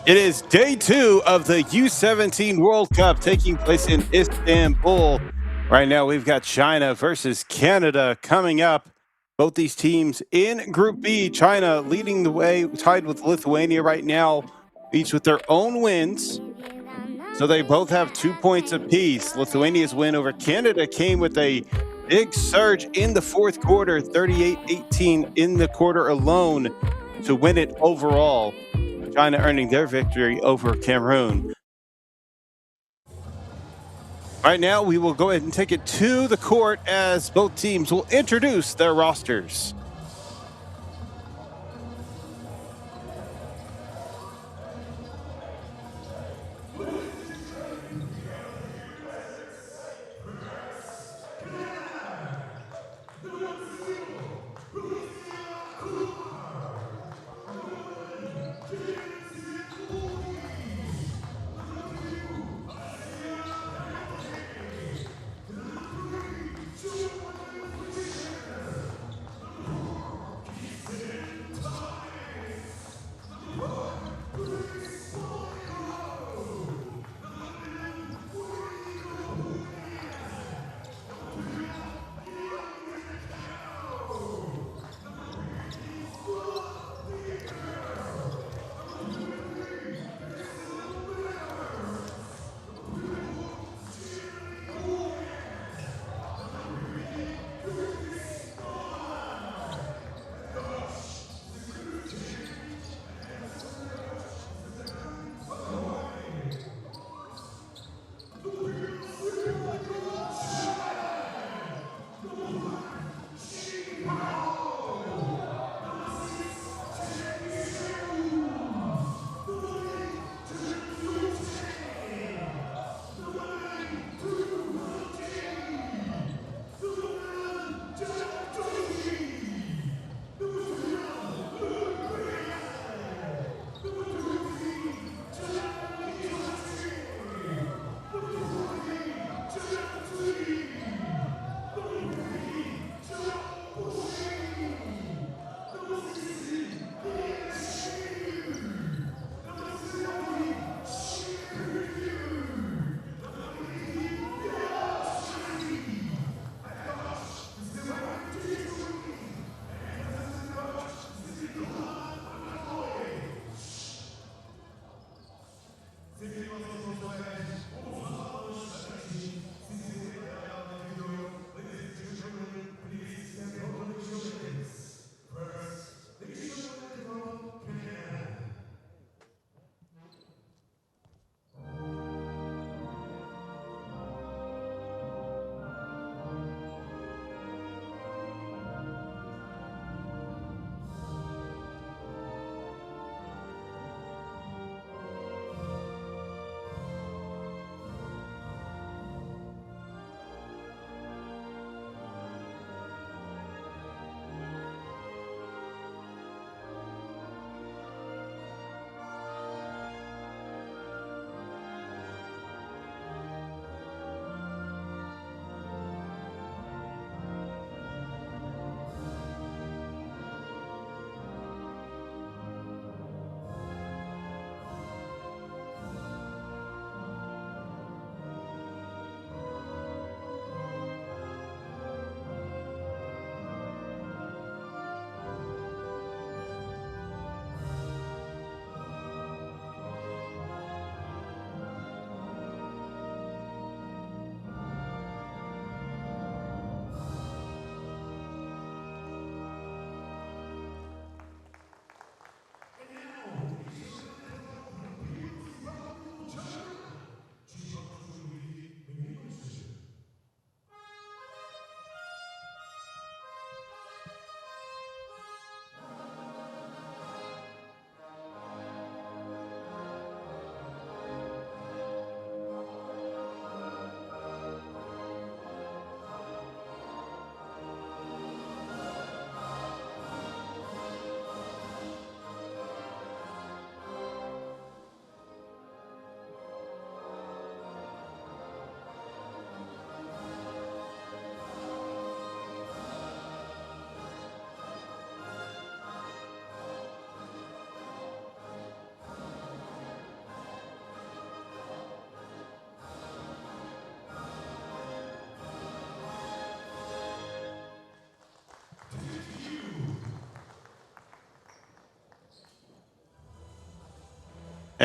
It is day 2 of the U17 World Cup taking place in Istanbul. Right now, we've got China versus Canada coming up. Both these teams in Group B. China leading the way, tied with Lithuania right now, each with their own wins. So they both have 2 points apiece. Lithuania's win over Canada came with a big surge in the fourth quarter, 38-18 in the quarter alone to win it overall. China earning their victory over Cameroon. Right now, we will go ahead and take it to the court as both teams will introduce their rosters.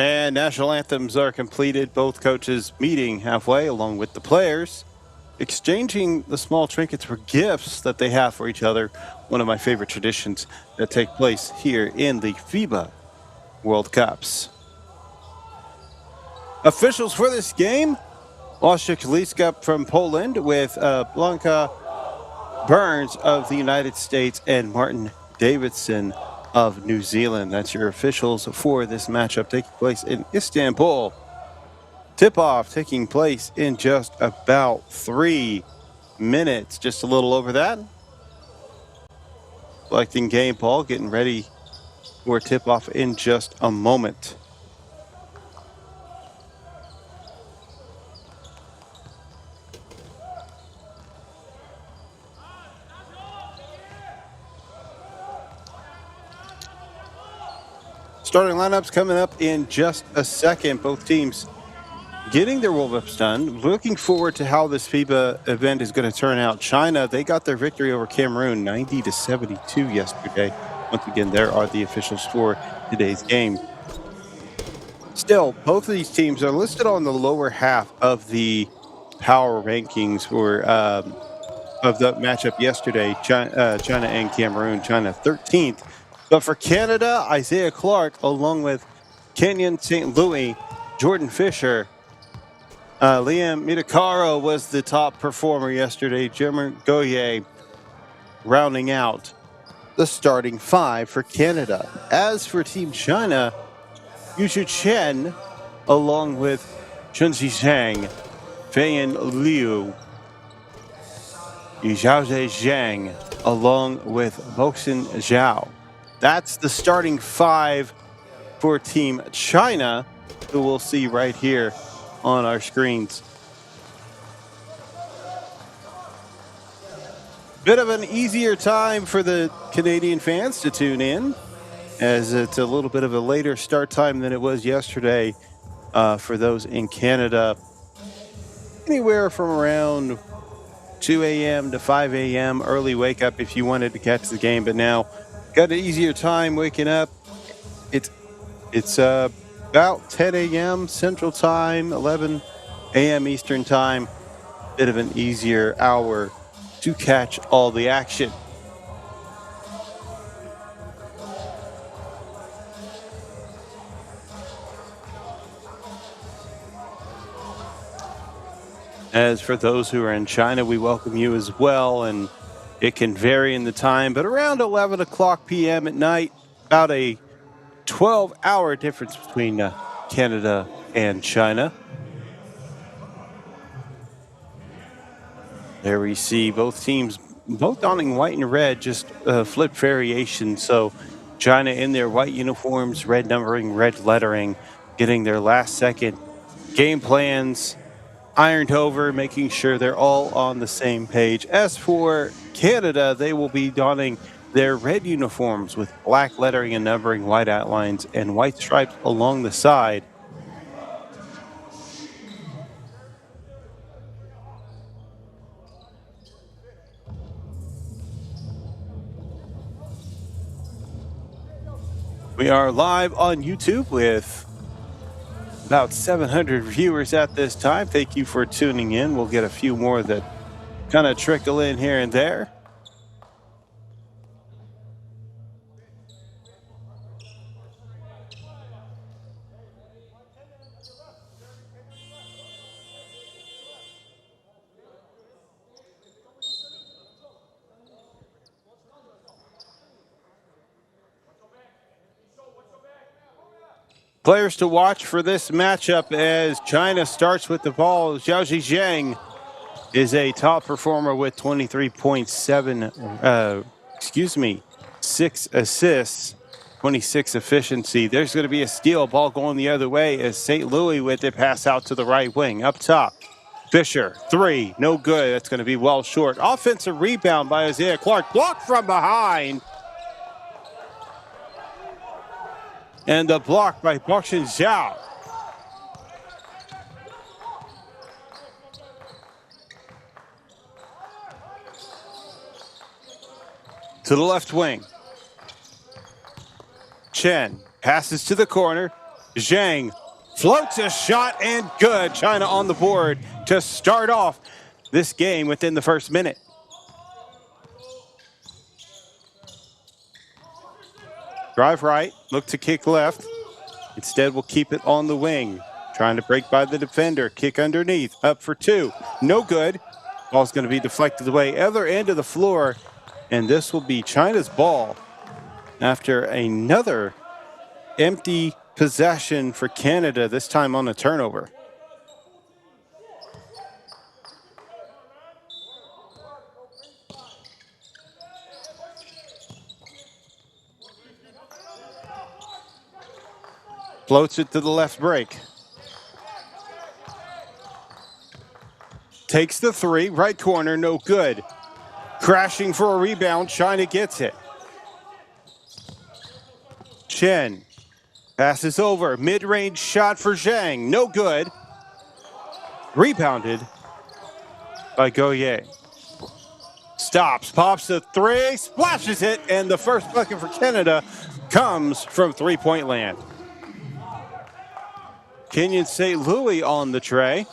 And national anthems are completed. Both coaches meeting halfway along with the players, exchanging the small trinkets for gifts that they have for each other. One of my favorite traditions that take place here in the FIBA World Cups. Officials for this game: Wojciech Liska from Poland with Blanka Burns of the United States and Martin Davidson of New Zealand. That's your officials for this matchup taking place in Istanbul. Tip-off taking place in just about 3 minutes, just a little over that. Collecting game ball, getting ready for tip-off in just a moment. Starting lineups coming up in just a second. Both teams getting their warm-ups done. Looking forward to how this FIBA event is going to turn out. China, they got their victory over Cameroon 90-72 yesterday. Once again, there are the officials for today's game. Still, both of these teams are listed on the lower half of the power rankings for of the matchup yesterday. China and Cameroon. China 13th. But for Canada, Isaiah Clark, along with Kenyon St. Louis, Jordan Fisher, Liam Midakaro was the top performer yesterday. Jimmer Goye rounding out the starting 5 for Canada. As for Team China, Yushu Chen, along with Chunxi Zhang, Feiyan Liu, Zhaozhe Zhang, along with Boxin Zhao. That's the starting 5 for Team China, who we'll see right here on our screens. Bit of an easier time for the Canadian fans to tune in, as it's a little bit of a later start time than it was yesterday for those in Canada. Anywhere from around 2 a.m. to 5 a.m. early wake up if you wanted to catch the game, but now got an easier time waking up. It's about 10 a.m. Central Time, 11 a.m. Eastern Time. Bit of an easier hour to catch all the action. As for those who are in China, we welcome you as well, and it can vary in the time, but around 11 o'clock p.m. at night, about a 12-hour difference between Canada and China. There we see both teams, both donning white and red, just flip variation. So China in their white uniforms, red numbering, red lettering, getting their last second game plans ironed over, making sure they're all on the same page. As for Canada, they will be donning their red uniforms with black lettering and numbering, white outlines, and white stripes along the side. We are live on YouTube with about 700 viewers at this time. Thank you for tuning in. We'll get a few more that kind of trickle in here and there. Players to watch for this matchup as China starts with the ball. Zhaozhe Zhang is a top performer with 6 assists, 26 efficiency. There's going to be a steal, ball going the other way as St. Louis with it, pass out to the right wing. Up top, Fisher, 3, no good. That's going to be well short. Offensive rebound by Isaiah Clark, blocked from behind. And the block by Boxin Zhao. To the left wing. Chen passes to the corner. Zhang floats a shot and good. China on the board to start off this game within the first minute. Drive right, look to kick left. Instead, we'll keep it on the wing. Trying to break by the defender, kick underneath, up for two. No good. Ball's going to be deflected away, other end of the floor. And this will be China's ball after another empty possession for Canada, this time on a turnover. Floats it to the left break. Takes the three, right corner, no good. Crashing for a rebound, China gets it. Chen passes over, mid-range shot for Zhang, no good. Rebounded by Goye. Stops, pops the three, splashes it, and the first bucket for Canada comes from three-point land. Kenyon St. Louis on the tray.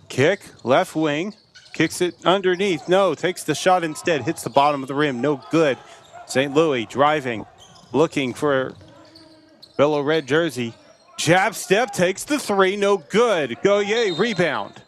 Kick, left wing, kicks it underneath. No, takes the shot instead, hits the bottom of the rim, no good. St. Louis driving, looking for fellow red jersey. Jab step, takes the three, no good. Goye, rebound.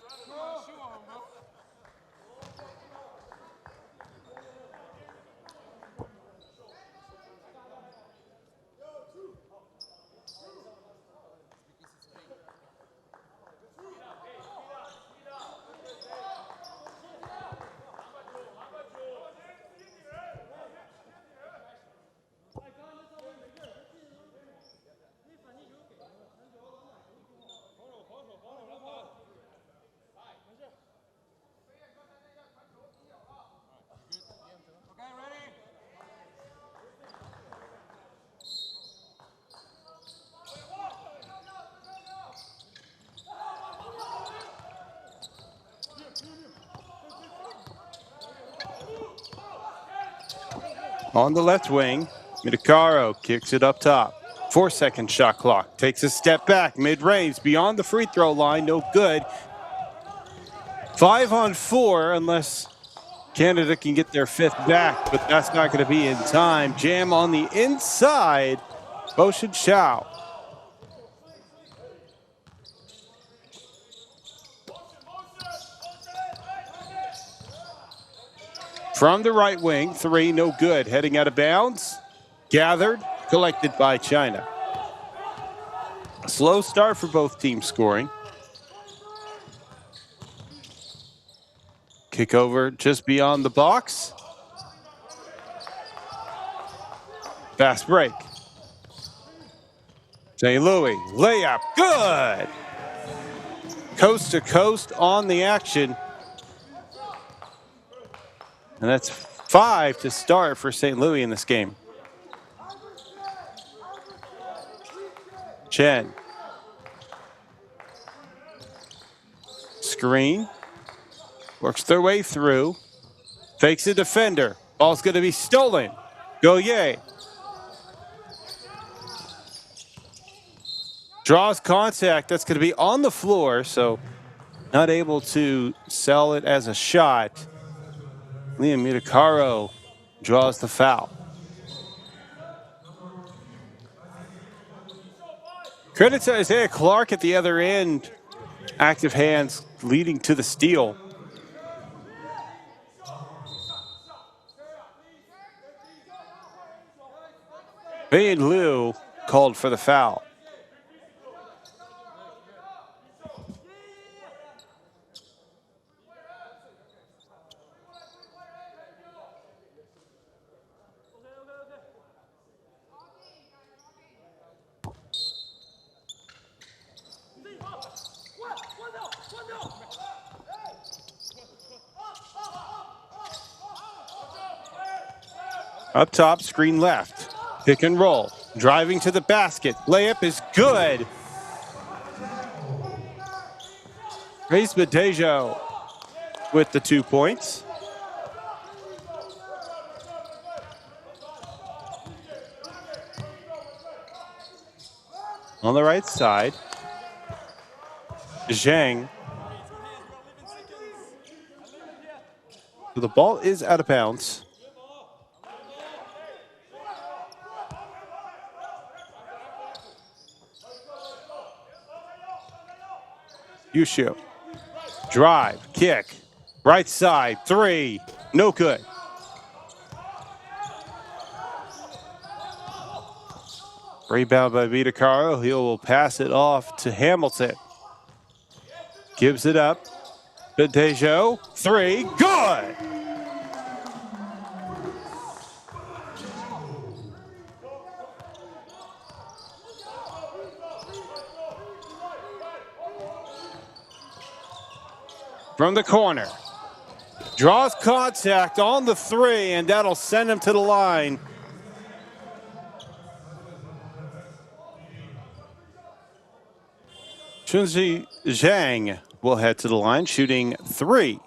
On the left wing, Midakaro kicks it up top. 4-second shot clock. Takes a step back, mid-range, beyond the free throw line, no good. 5 on 4 unless Canada can get their fifth back, but that's not going to be in time. Jam on the inside, Boshin Chow. From the right wing, three, no good. Heading out of bounds, gathered, collected by China. A slow start for both teams scoring. Kick over just beyond the box. Fast break. St. Louis, layup, good. Coast to coast on the action. And that's 5 to start for St. Louis in this game. Chen. Screen. Works their way through. Fakes a defender. Ball's going to be stolen. Goye. Draws contact. That's going to be on the floor, so not able to sell it as a shot. Liam Midakaro draws the foul. Credit to Isaiah Clark at the other end. Active hands leading to the steal. Bain Liu called for the foul. Up top, screen left. Pick and roll. Driving to the basket. Layup is good. Praise Badejo with the 2 points. On the right side, Zhang. So the ball is out of bounds. Yushu. Drive, kick, right side, 3, no good. Rebound by Vitacaro. He will pass it off to Hamilton. Gives it up. Badejo, 3, good. From the corner. Draws contact on the 3, and that'll send him to the line. Chunzi Zhang will head to the line, shooting 3.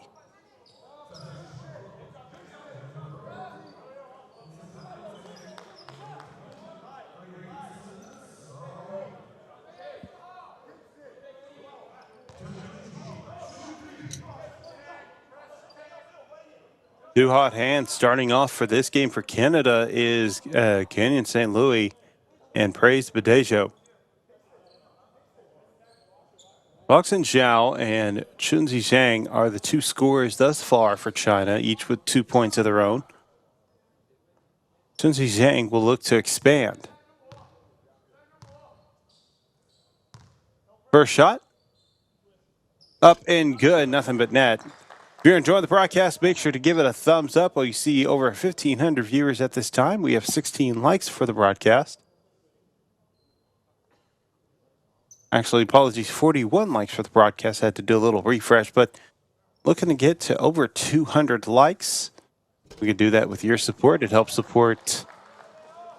Two hot hands starting off for this game for Canada is Canyon St. Louis and Praise Badejo. Boxin Zhao and Chunzi Zhang are the 2 scorers thus far for China, each with 2 points of their own. Chunzi Zhang will look to expand. First shot. Up and good, nothing but net. If you're enjoying the broadcast, make sure to give it a thumbs up. Well, you see over 1,500 viewers at this time. We have 16 likes for the broadcast. Actually, apologies, 41 likes for the broadcast. I had to do a little refresh, but looking to get to over 200 likes. We could do that with your support. It helps support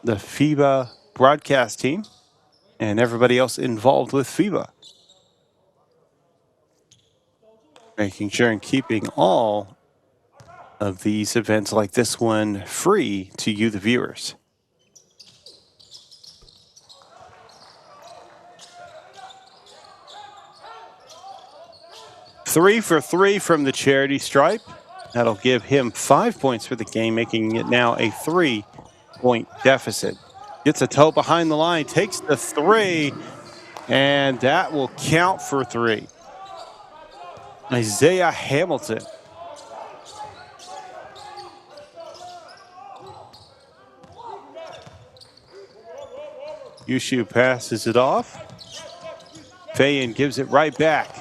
the FIBA broadcast team and everybody else involved with FIBA. Making sure and keeping all of these events like this one free to you, the viewers. Three for 3 from the charity stripe. That'll give him 5 points for the game, making it now a 3-point deficit. Gets a toe behind the line, takes the 3, and that will count for 3. Isaiah Hamilton. Yushu passes it off. Fayen gives it right back.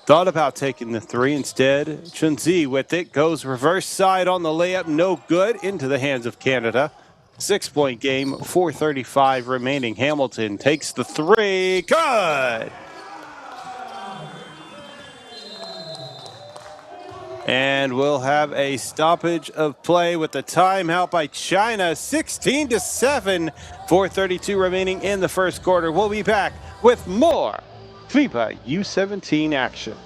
Thought about taking the 3 instead. Chunzi with it, goes reverse side on the layup, no good, into the hands of Canada. 6-point game, 4:35 remaining. Hamilton takes the 3, good! And we'll have a stoppage of play with the timeout by China, 16-7, 4:32 remaining in the first quarter. We'll be back with more FIBA U17 action.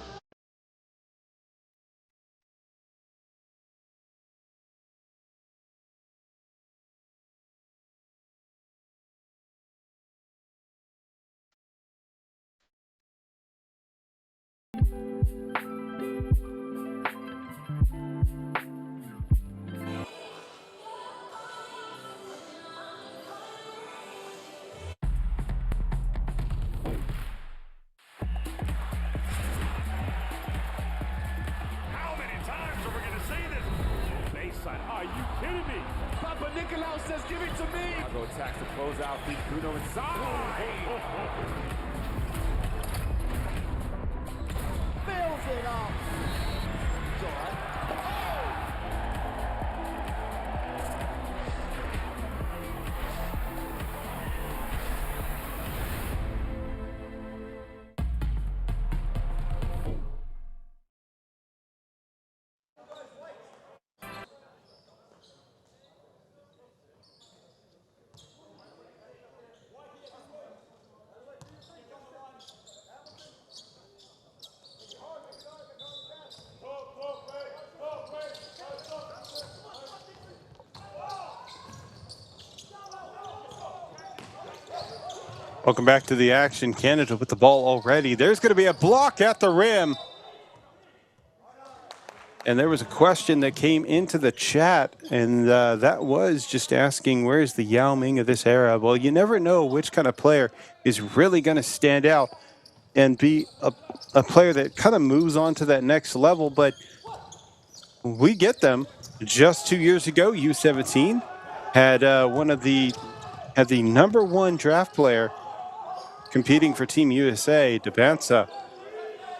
Are you kidding me? Papa Nicolau says, give it to me. I'll go tax the closeout, beat Bruno inside. Fills it up. It's all right. Welcome back to the action. Canada with the ball already. There's going to be a block at the rim. And there was a question that came into the chat, and that was just asking, where's the Yao Ming of this era? Well, you never know which kind of player is really going to stand out and be a player that kind of moves on to that next level. But we get them. Just 2 years ago, U17 had had the #1 draft player competing for Team USA, Debansa.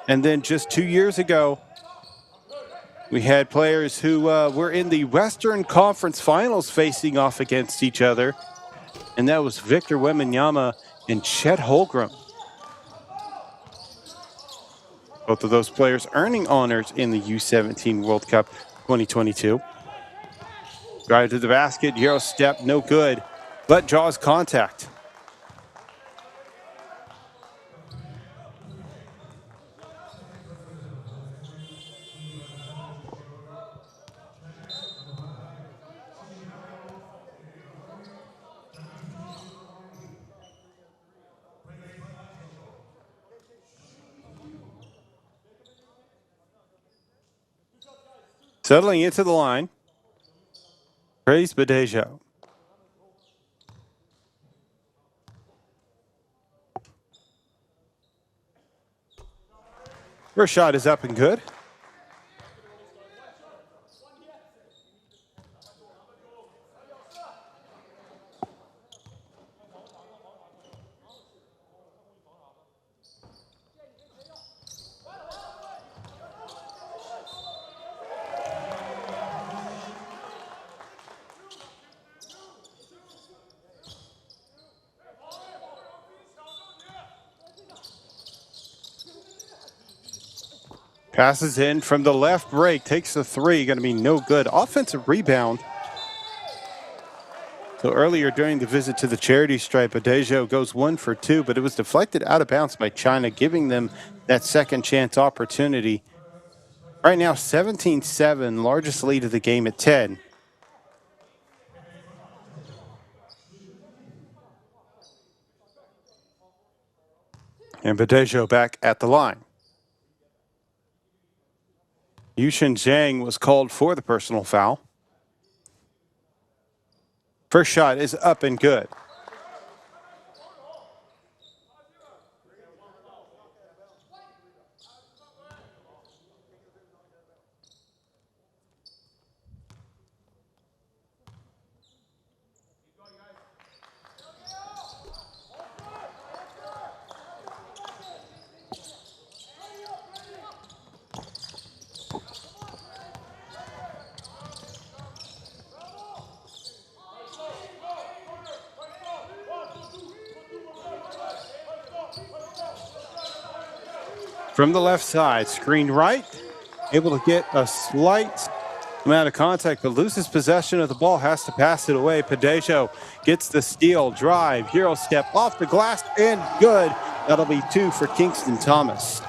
And then just 2 years ago, we had players who were in the Western Conference Finals facing off against each other, and that was Victor Wembanyama and Chet Holmgren. Both of those players earning honors in the U17 World Cup 2022. Drive to the basket, Euro step, no good, but draws contact. Settling into the line, Praise Badejo. First shot is up and good. Passes in from the left break, takes the three, going to be no good. Offensive rebound. So earlier during the visit to the charity stripe, Badejo goes 1 for 2, but it was deflected out of bounds by China, giving them that second chance opportunity. Right now, 17-7, largest lead of the game at 10. And Badejo back at the line. Yushin Zhang was called for the personal foul. First shot is up and good. From the left side, screen right, able to get a slight amount of contact, but loses possession of the ball, has to pass it away. Badejo gets the steal, drive, Euro step off the glass, and good. That'll be 2 for Kingston Thomas.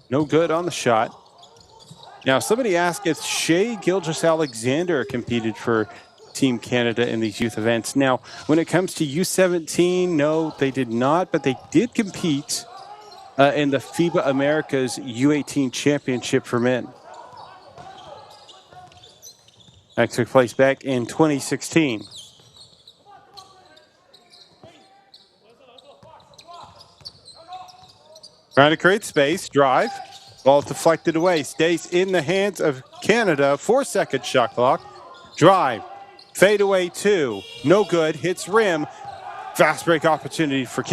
No good on the shot. Now, somebody asked if Shea Gilgeous-Alexander competed for Team Canada in these youth events. Now, when it comes to U17, no, they did not, but they did compete in the FIBA Americas U18 Championship for men. That took place back in 2016. Trying to create space, drive. Ball deflected away, stays in the hands of Canada. 4-second shot clock. Drive, fade away 2, no good, hits rim. Fast break opportunity for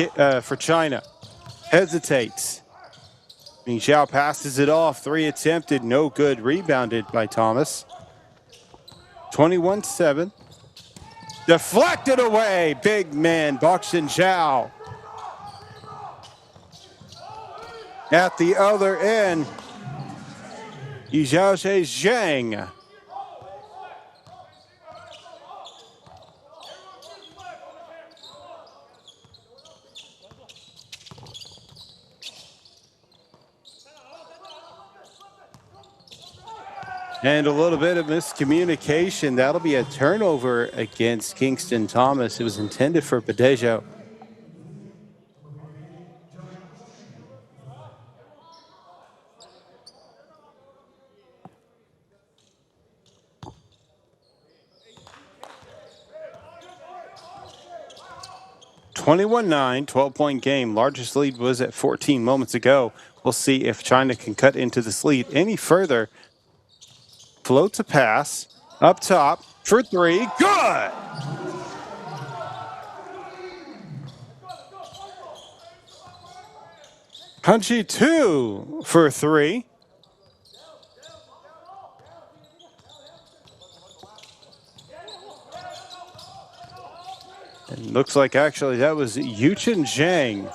China. Hesitates. Ming Zhao passes it off, 3 attempted, no good, rebounded by Thomas. 21-7. Deflected away, big man, Boxin Zhao. At the other end, Yizhaoze Zhang. And a little bit of miscommunication. That'll be a turnover against Kingston Thomas. It was intended for Badejo. (21-9), 12-point game. Largest lead was at 14 moments ago. We'll see if China can cut into this lead any further. Floats a pass up top for three. Good! Punchy 2 for three. And looks like actually that was Yuchen Zhang.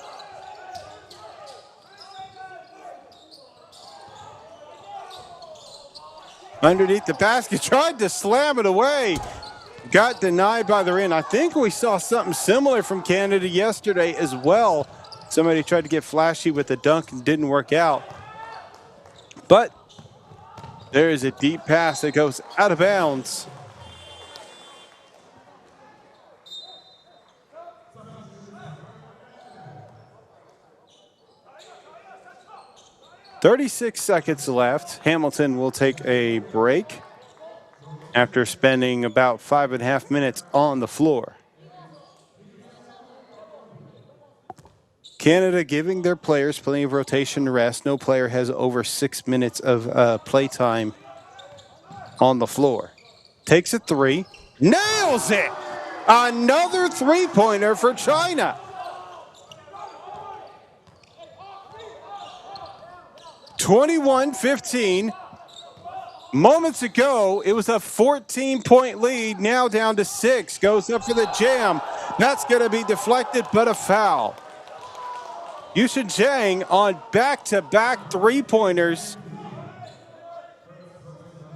Underneath the basket, tried to slam it away. Got denied by the rim. I think we saw something similar from Canada yesterday as well. Somebody tried to get flashy with the dunk and didn't work out. But there is a deep pass that goes out of bounds. .36 seconds left. Hamilton will take a break after spending about 5.5 minutes on the floor. Canada giving their players plenty of rotation to rest. No player has over 6 minutes of play time on the floor. Takes a three, nails it! Another three-pointer for China. 21-15. Moments ago, it was a 14-point lead, now down to 6. Goes up for the jam. That's going to be deflected, but a foul. Yuchen Zhang on back-to-back three-pointers.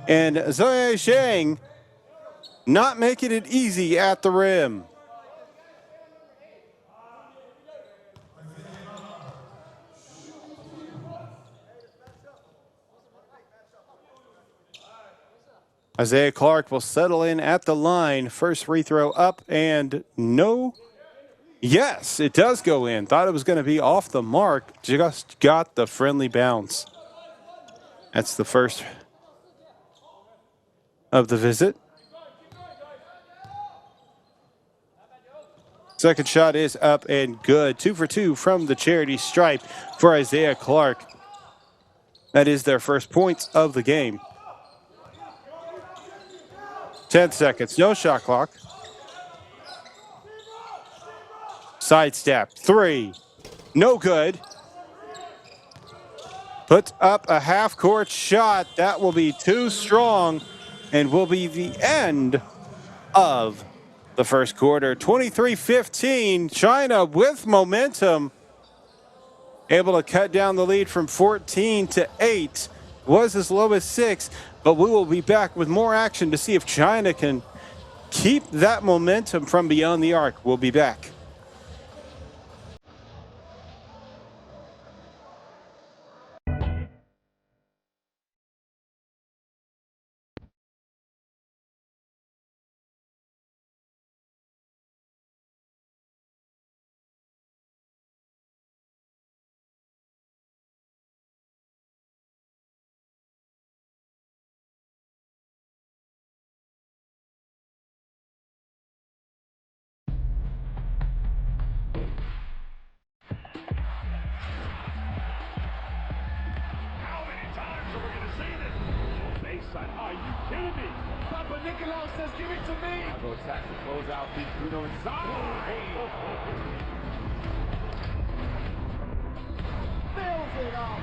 And Zoe Zhang not making it easy at the rim. Isaiah Clark will settle in at the line. First free throw up and no. Yes, it does go in. Thought it was going to be off the mark. Just got the friendly bounce. That's the first of the visit. Second shot is up and good. 2 for 2 from the charity stripe for Isaiah Clark. That is their first points of the game. 10 seconds, no shot clock. Sidestep, three, no good. Puts up a half-court shot. That will be too strong and will be the end of the first quarter. 23-15, China with momentum. Able to cut down the lead from 14 to 8. Was as low as 6, but we will be back with more action to see if China can keep that momentum from beyond the arc. We'll be back. Are you kidding me? Papa Nicolau says, give it to me. I go tax the closeout, beat Bruno inside. Fills it off.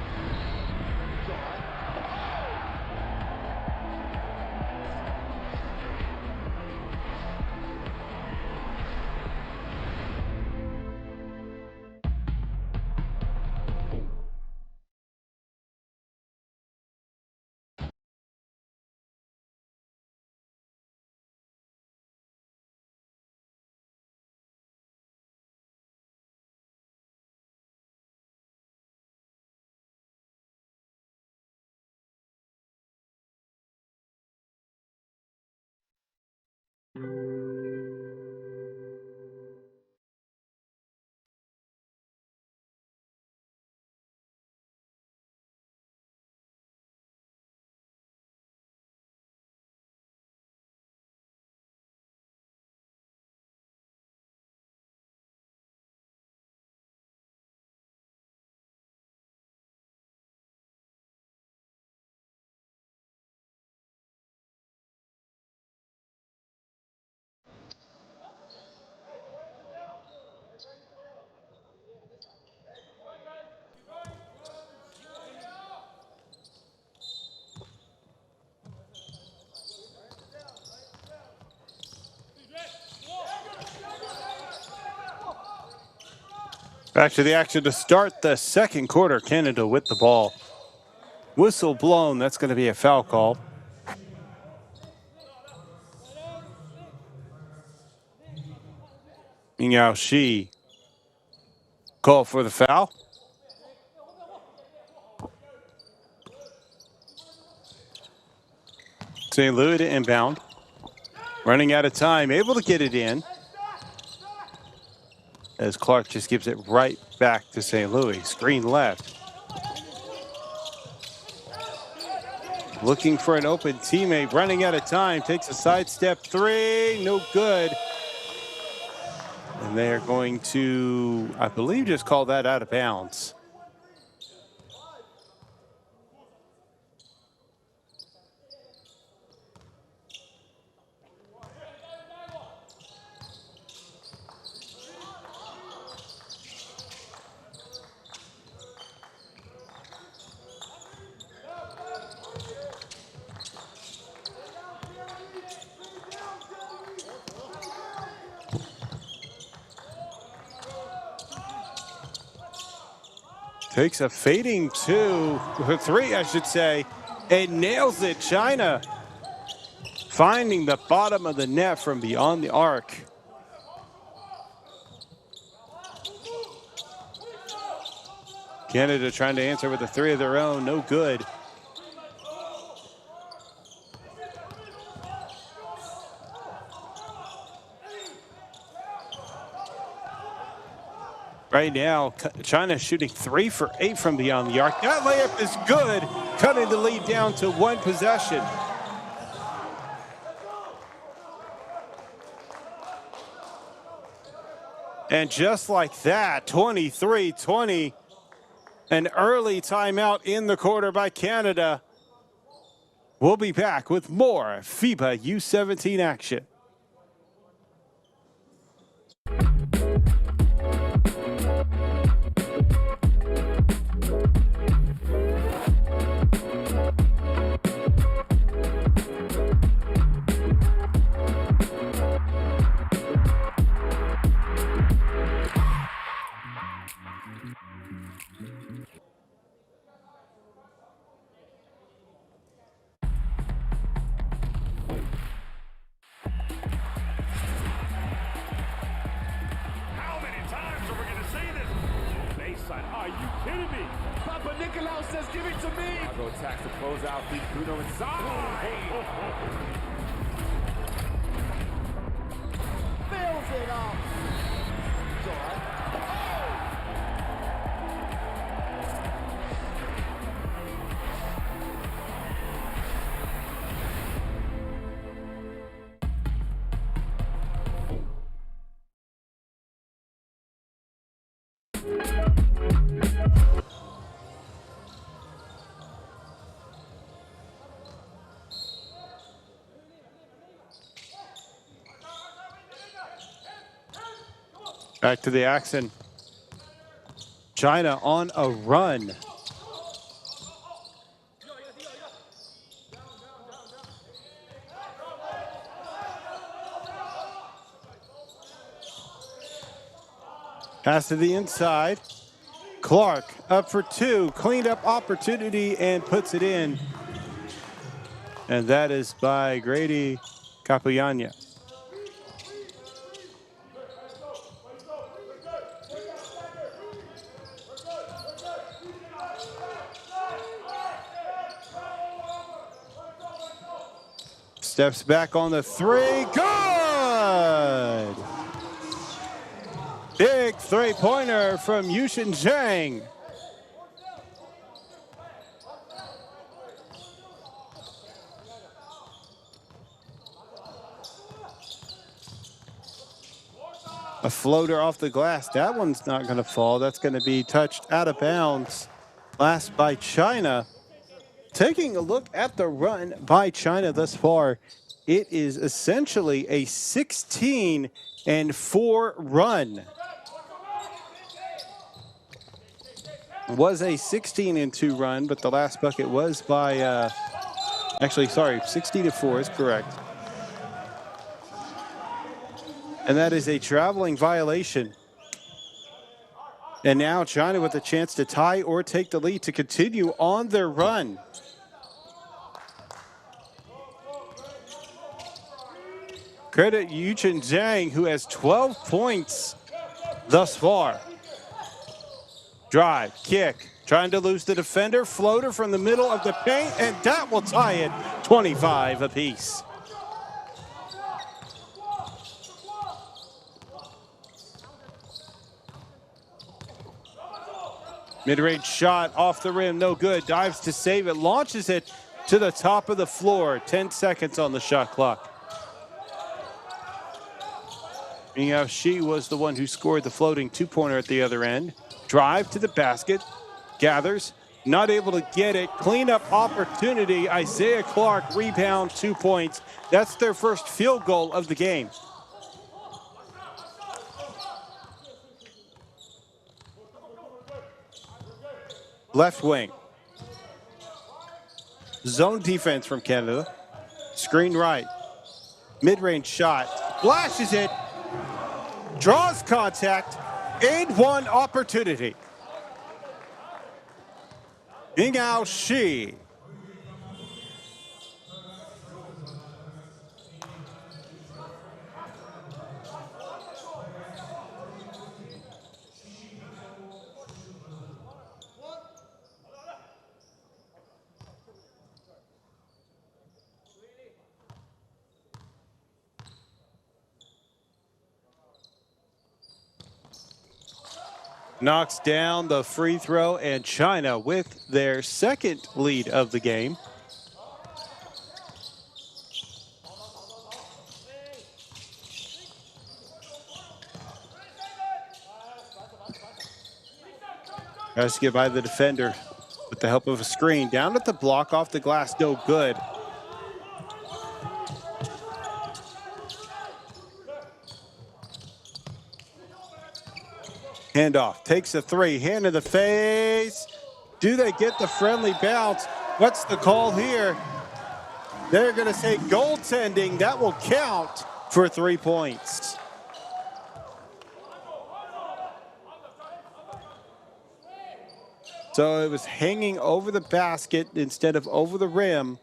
Back to the action to start the second quarter. Canada with the ball. Whistle blown. That's going to be a foul call. Yao Shi call for the foul. St. Louis to inbound. Running out of time. Able to get it in. As Clark just gives it right back to St. Louis. Screen left. Looking for an open teammate. Running out of time. Takes a sidestep three. No good. And they're going to, I believe, just call that out of bounds. Takes a fading three, I should say, and nails it. China finding the bottom of the net from beyond the arc. Canada trying to answer with a three of their own, no good. Right now, China shooting 3 for 8 from beyond the arc. That layup is good, cutting the lead down to one possession. And just like that, 23-20, an early timeout in the quarter by Canada. We'll be back with more FIBA U17 action. Are you kidding me? Papa Nicolau says, give it to me. I'll go tax the closeout. Feed Bruno inside. Fills it up. Back to the action. China on a run. Pass to the inside. Clark up for two. Cleaned up opportunity and puts it in. And that is by Grady Capellana. Steps back on the three. Good! Big three-pointer from Yushin Zhang. A floater off the glass. That one's not going to fall. That's going to be touched out of bounds. Last by China. Taking a look at the run by China thus far, it is essentially a 16-4 run. It was a 16-2 run, but the last bucket was by, actually, sorry, 16-4 is correct. And that is a traveling violation. And now China with a chance to tie or take the lead to continue on their run. Credit Yuchen Zhang, who has 12 points thus far. Drive, kick, trying to lose the defender, floater from the middle of the paint, and that will tie it 25 apiece. Mid-range shot off the rim, no good. Dives to save it, launches it to the top of the floor. 10 seconds on the shot clock. Ming Shi was the one who scored the floating two-pointer at the other end. Drive to the basket, gathers, not able to get it. Cleanup opportunity. Isaiah Clark, rebound, 2 points. That's their first field goal of the game. Left wing. Zone defense from Canada. Screen right. Mid-range shot. Flashes it. Draws contact. And one opportunity. Ming Shi. Knocks down the free throw, and China with their second lead of the game. Tries to get by the defender with the help of a screen. Down at the block, off the glass, no good. Handoff, takes a three, hand in the face. Do they get the friendly bounce? What's the call here? They're going to say goaltending. That will count for 3 points. So it was hanging over the basket instead of over the rim.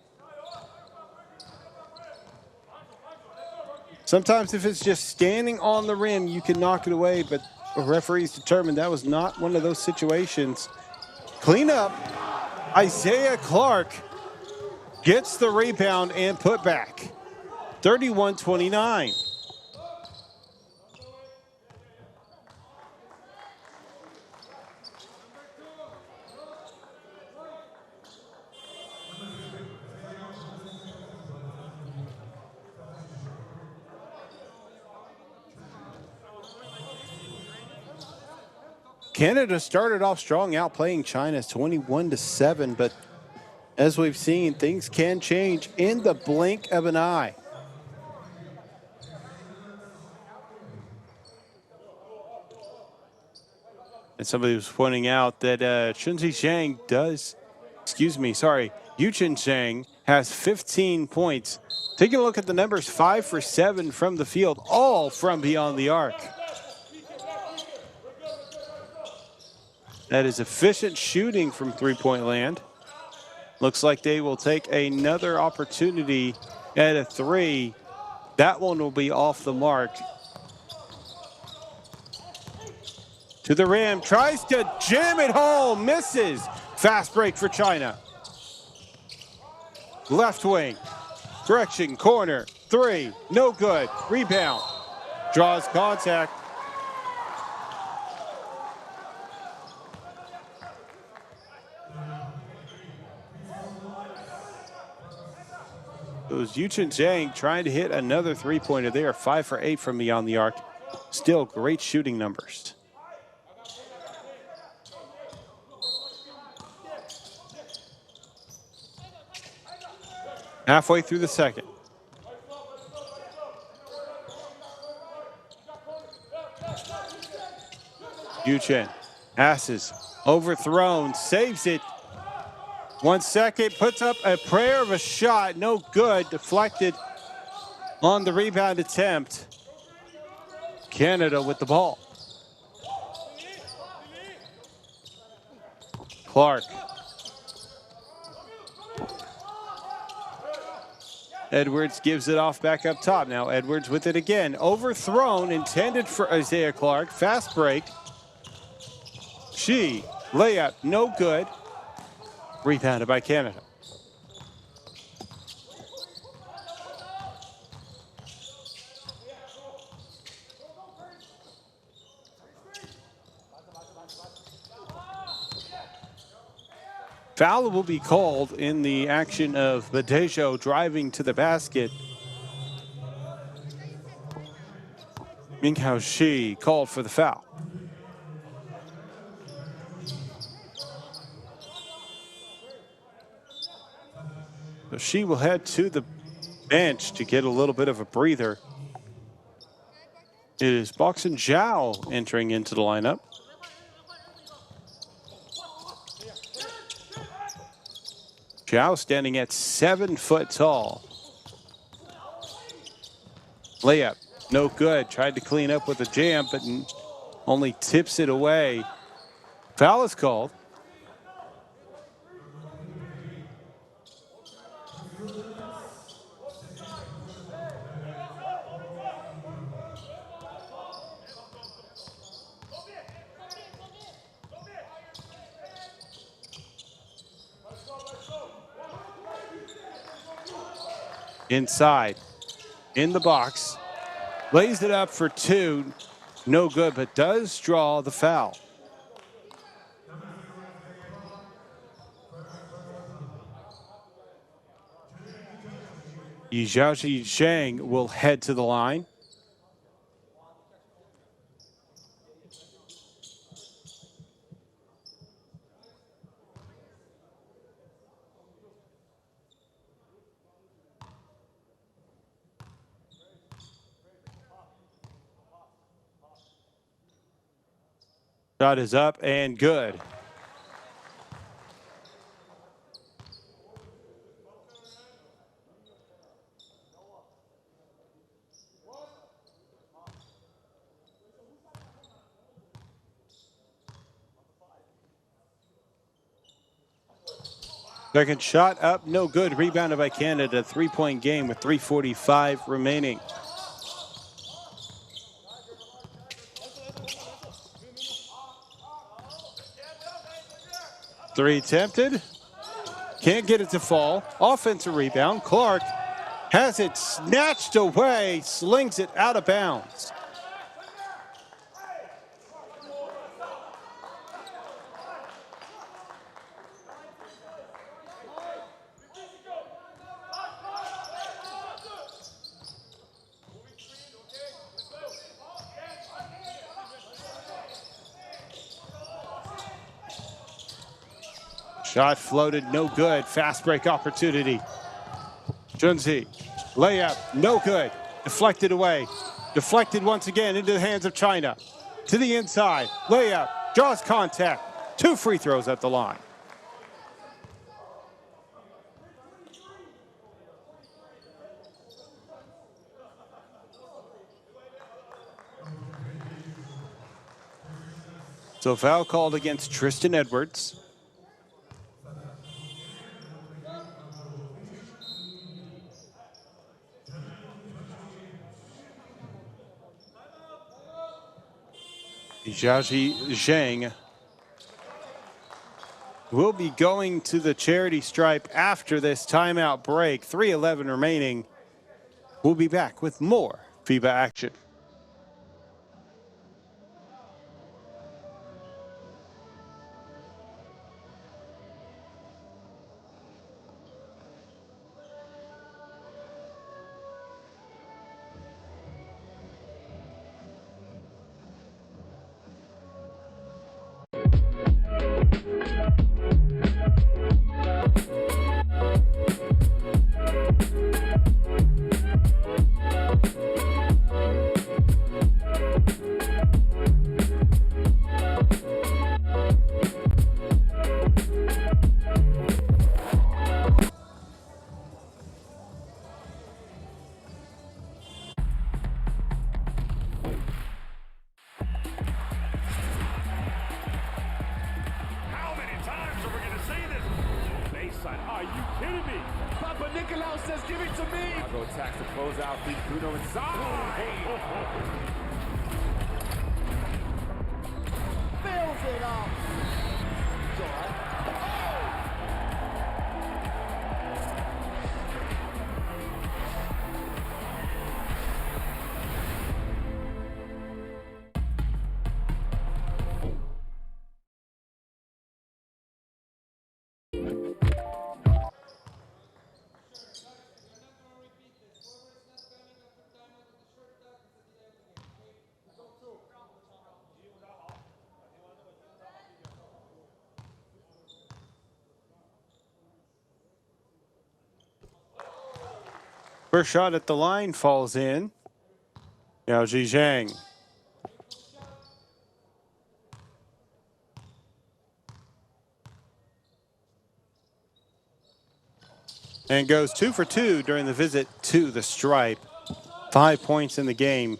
Sometimes if it's just standing on the rim, you can knock it away, but referees determined that was not one of those situations. Cleanup. Isaiah Clark gets the rebound and put back. 31-29. Canada started off strong, outplaying China 21-7, but as we've seen, things can change in the blink of an eye. And somebody was pointing out that Yuchen Zhang has 15 points. Taking a look at the numbers, 5 for 7 from the field, all from beyond the arc. That is efficient shooting from three-point land. Looks like they will take another opportunity at a three. That one will be off the mark. To the rim, tries to jam it home, misses. Fast break for China. Left wing, correction, corner, three, no good. Rebound, draws contact. It was Yuchen Zhang trying to hit another three-pointer there. 5 for 8 from beyond the arc. Still great shooting numbers. Halfway through the second. Yuchen passes, overthrown, saves it. 1 second, puts up a prayer of a shot, no good, deflected on the rebound attempt. Canada with the ball. Clark. Edwards gives it off back up top. Now Edwards with it again. Overthrown, intended for Isaiah Clark. Fast break. She, layup, no good. Rebounded by Canada. Foul will be called in the action of Badejo driving to the basket. Minghao Shi called for the foul. So Shi will head to the bench to get a little bit of a breather. It is Boxen Zhao entering into the lineup. Zhao standing at 7 foot tall. Layup, no good. Tried to clean up with a jam, but only tips it away. Foul is called. Inside, in the box, lays it up for 2, no good, but does draw the foul. Yijiaoji Zhang will head to the line. Shot is up and good. Second shot up, no good. Rebounded by Canada. 3-point game with 3:45 remaining. Three attempted. Can't get it to fall. Offensive rebound. Clark has it snatched away, slings it out of bounds. Shot floated, no good. Fast break opportunity. Junzi, layup, no good. Deflected away. Deflected once again into the hands of China. To the inside, layup, draws contact. 2 free throws at the line. So foul called against Tristan Edwards. Yijiaoji Zhang will be going to the charity stripe after this timeout break. 3:11 remaining. We'll be back with more FIBA action. kidding me? Papa Nicolau says, give it to me. Chicago attacks to close out. Big Bruno inside. Fills it up. First shot at the line falls in. Yao Zhizhang. And goes 2 for 2 during the visit to the stripe. 5 points in the game.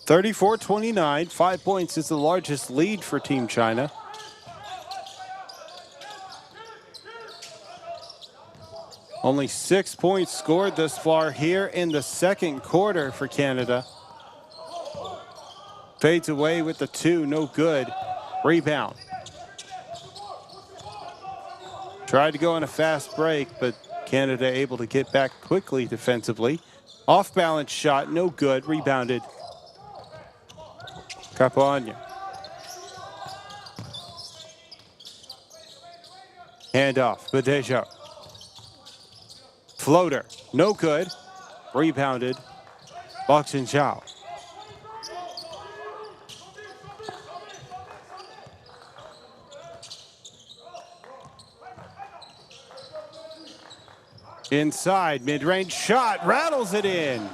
(34-29). 5 points is the largest lead for Team China. Only 6 points scored thus far here in the second quarter for Canada. Fades away with the 2, no good. Rebound. Tried to go on a fast break, but Canada able to get back quickly defensively. Off balance shot, no good. Rebounded. Capuano. Handoff. Badejo. Floater, no good. Rebounded. Boxing Zhao. Inside, mid-range shot, rattles it in.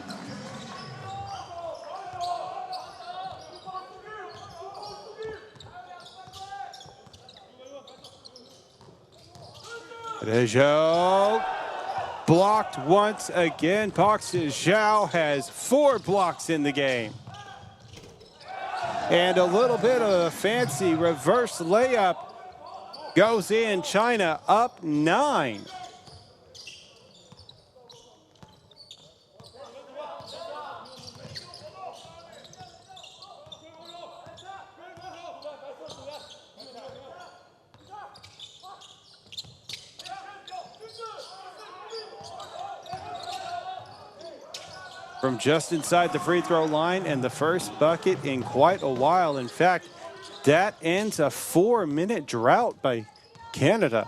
Badejo. Blocked once again. Boxing Zhao has 4 blocks in the game. And a little bit of a fancy reverse layup goes in. China up 9. From just inside the free throw line, and the first bucket in quite a while. In fact, that ends a 4-minute drought by Canada.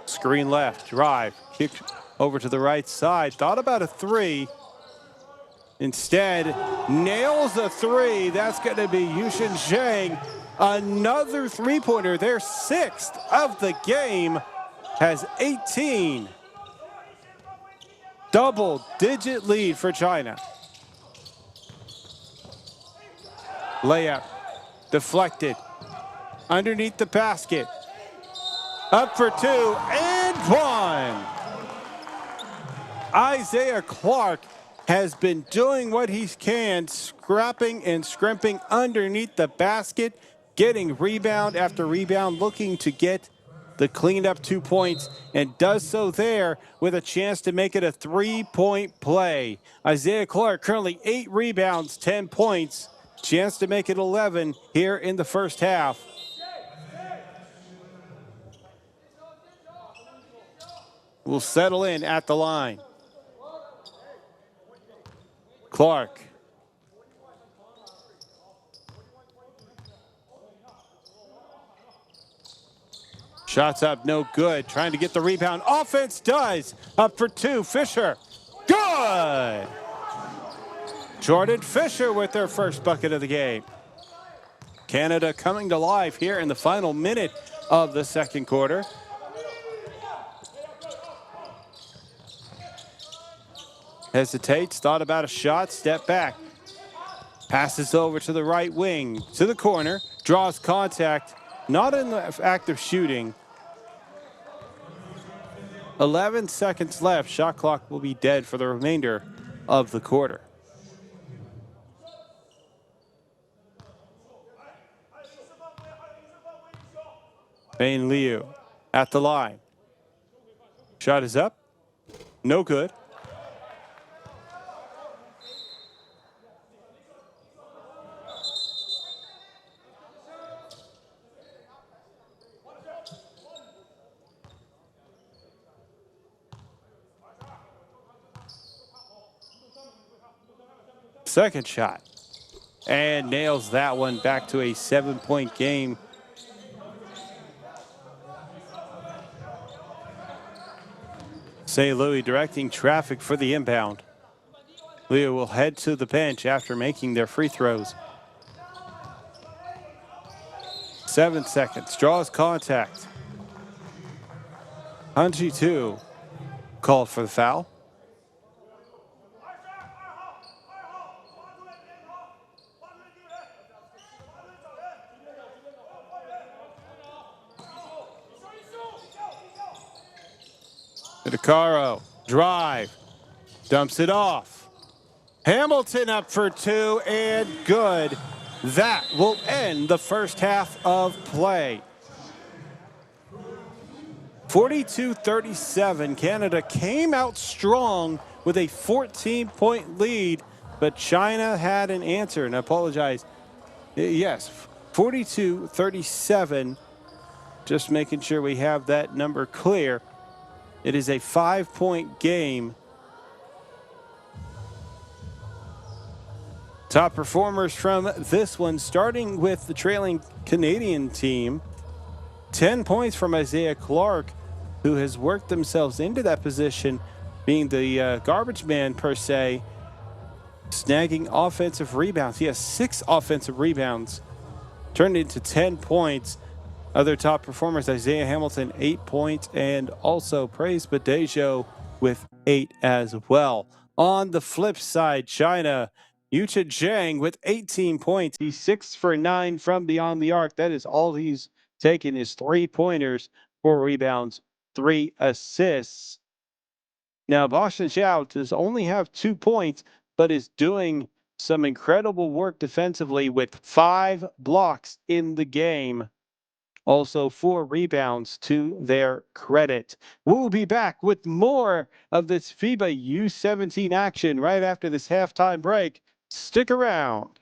Screen left, drive, kick over to the right side. Thought about a 3. Instead, nails a 3. That's going to be Yushin Zhang. Another three-pointer, their 6th of the game, has 18. Double-digit lead for China. Layup, deflected, underneath the basket. Up for 2, and 1. Isaiah Clark has been doing what he can, scrapping and scrimping underneath the basket, getting rebound after rebound, looking to get the cleaned up 2 points, and does so there with a chance to make it a 3-point play. Isaiah Clark currently 8 rebounds, 10 points, chance to make it 11 here in the first half. Will settle in at the line. Clark. Shots up, no good. Trying to get the rebound. Offense does. Up for 2. Fisher. Good. Jordan Fisher with their first bucket of the game. Canada coming to life here in the final minute of the second quarter. Hesitates, thought about a shot, step back. Passes over to the right wing, to the corner, draws contact, not in the act of shooting. 11 seconds left. Shot clock will be dead for the remainder of the quarter. Bane Liu at the line. Shot is up. No good. Second shot. And nails that one, back to a 7-point game. St. Louis directing traffic for the inbound. Leo will head to the bench after making their free throws. 7 seconds. Draws contact. Hanji 2 called for the foul. DeCaro, drive, dumps it off. Hamilton up for 2 and good. That will end the first half of play. 42-37, Canada came out strong with a 14-point lead, but China had an answer, and I apologize. Yes, 42-37, just making sure we have that number clear. It is a 5-point game. Top performers from this one, starting with the trailing Canadian team. 10 points from Isaiah Clark, who has worked themselves into that position, being the garbage man per se, snagging offensive rebounds. He has 6 offensive rebounds, turned into 10 points. Other top performers, Isaiah Hamilton, 8 points, and also Praise Badejo with 8 as well. On the flip side, China, Yucha Zhang with 18 points. He's 6 for 9 from beyond the arc. That is all he's taken, is 3-pointers, 4 rebounds, 3 assists. Now, Boston Zhao does only have 2 points, but is doing some incredible work defensively with 5 blocks in the game. Also 4 rebounds to their credit. We'll be back with more of this FIBA U17 action right after this halftime break. Stick around.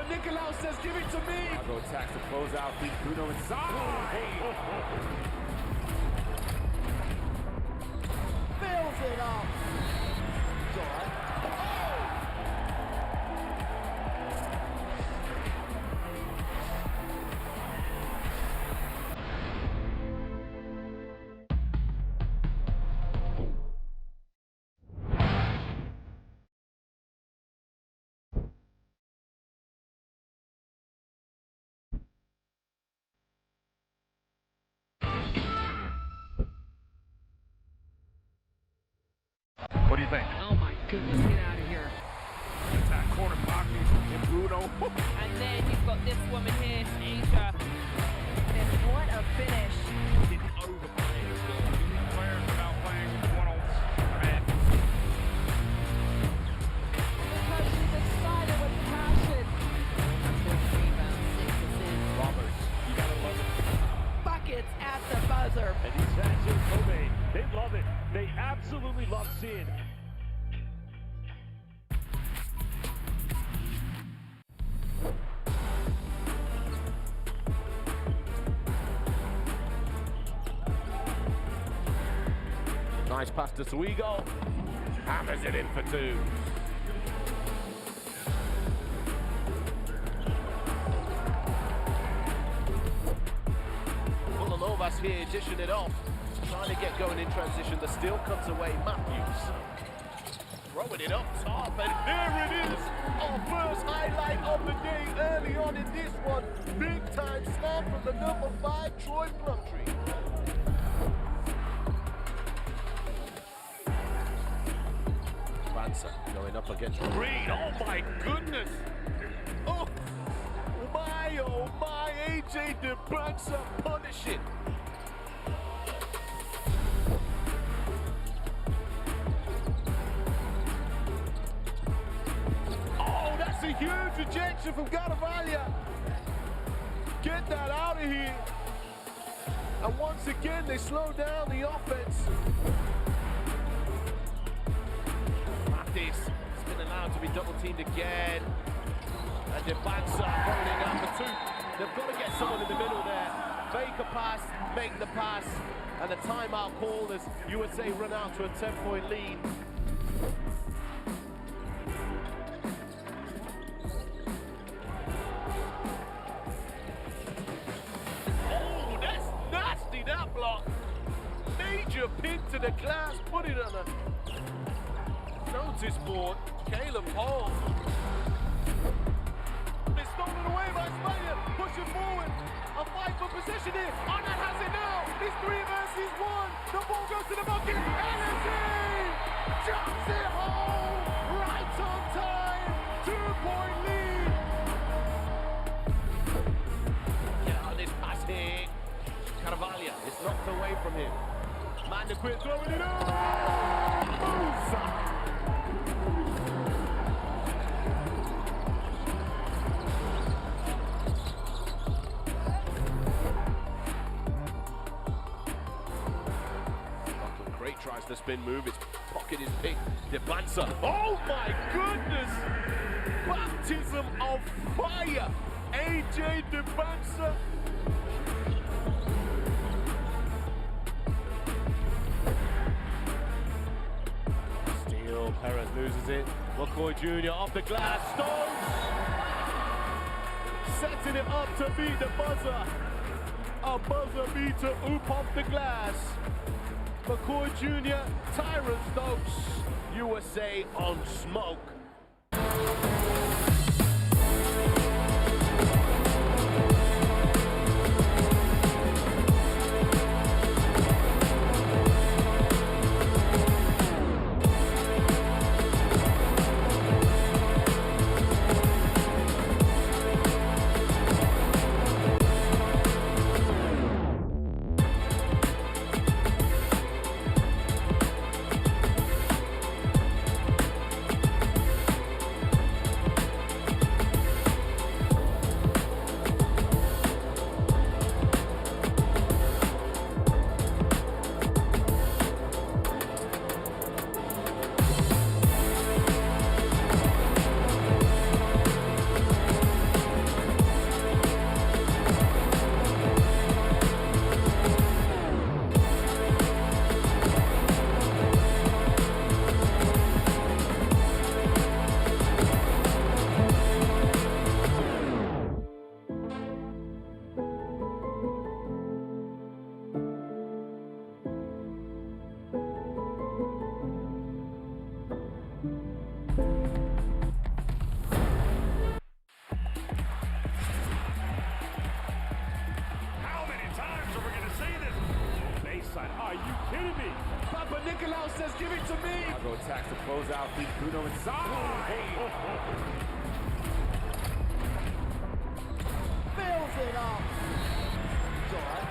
Nicolau says, give it to me. Chicago attacks to close out. Feet Bruno inside. Fills it up. It's all right. What do you think? Oh my goodness, get out of here. Attack corner Bogby and Bruno. And then you've got this woman here, Asia. And what a finish. Didn't overplay as well. Elite players without playing one-on-one. Because she's excited with passion. 4 rebounds, 6 assists. Roberts, you gotta love it. Buckets at the buzzer. And these fans in Kobe, they love it. They absolutely love seeing. Nice pass to Suigo. Hammers it in for two. Vulanovas here dishing it off. Trying to get going in transition. The steal comes away. Matthews. Throwing it up top. And there it is. Our first highlight of the day early on in this one. Big time slam from the number 5, Troy Plumtree. Bansa going up against Reed. Oh my goodness. Oh my, AJ DeBansa punish it. Oh, that's a huge ejection from Garavaglia. Get that out of here. And once again, they slow down the offense. Mattis has been allowed to be double-teamed again. And DeBansa throwing it down for 2. They've got to get someone in the middle there. Fake a pass, make the pass, and a timeout called as USA run out to a 10-point lead. Oh, that's nasty, that block. Major pin to the glass, put it on a notice board. Caleb Hall. It's stolen away by Spaniard, pushing forward. A fight for position here. Arnett has it now. It's 3 versus 1. The ball goes to the bucket. Energy! Jumps it home. Right on time. 2-point lead. Get out of this pass here. Carvalho is knocked away from him. Mandaquin throwing it up. Boom! Tries the spin move, its pocket is picked. DeBansa. Oh my goodness! Baptism of fire! AJ DeBansa. Steal, Perez loses it. McCoy Jr. off the glass, Stokes! Setting it up to beat the buzzer. A buzzer beater, oop off the glass. McCoy Jr., Tyron Stokes, USA on smoke. says, give it to me. Chicago attacks to close out. Keeps Bruno inside. Fills it up. It's all right.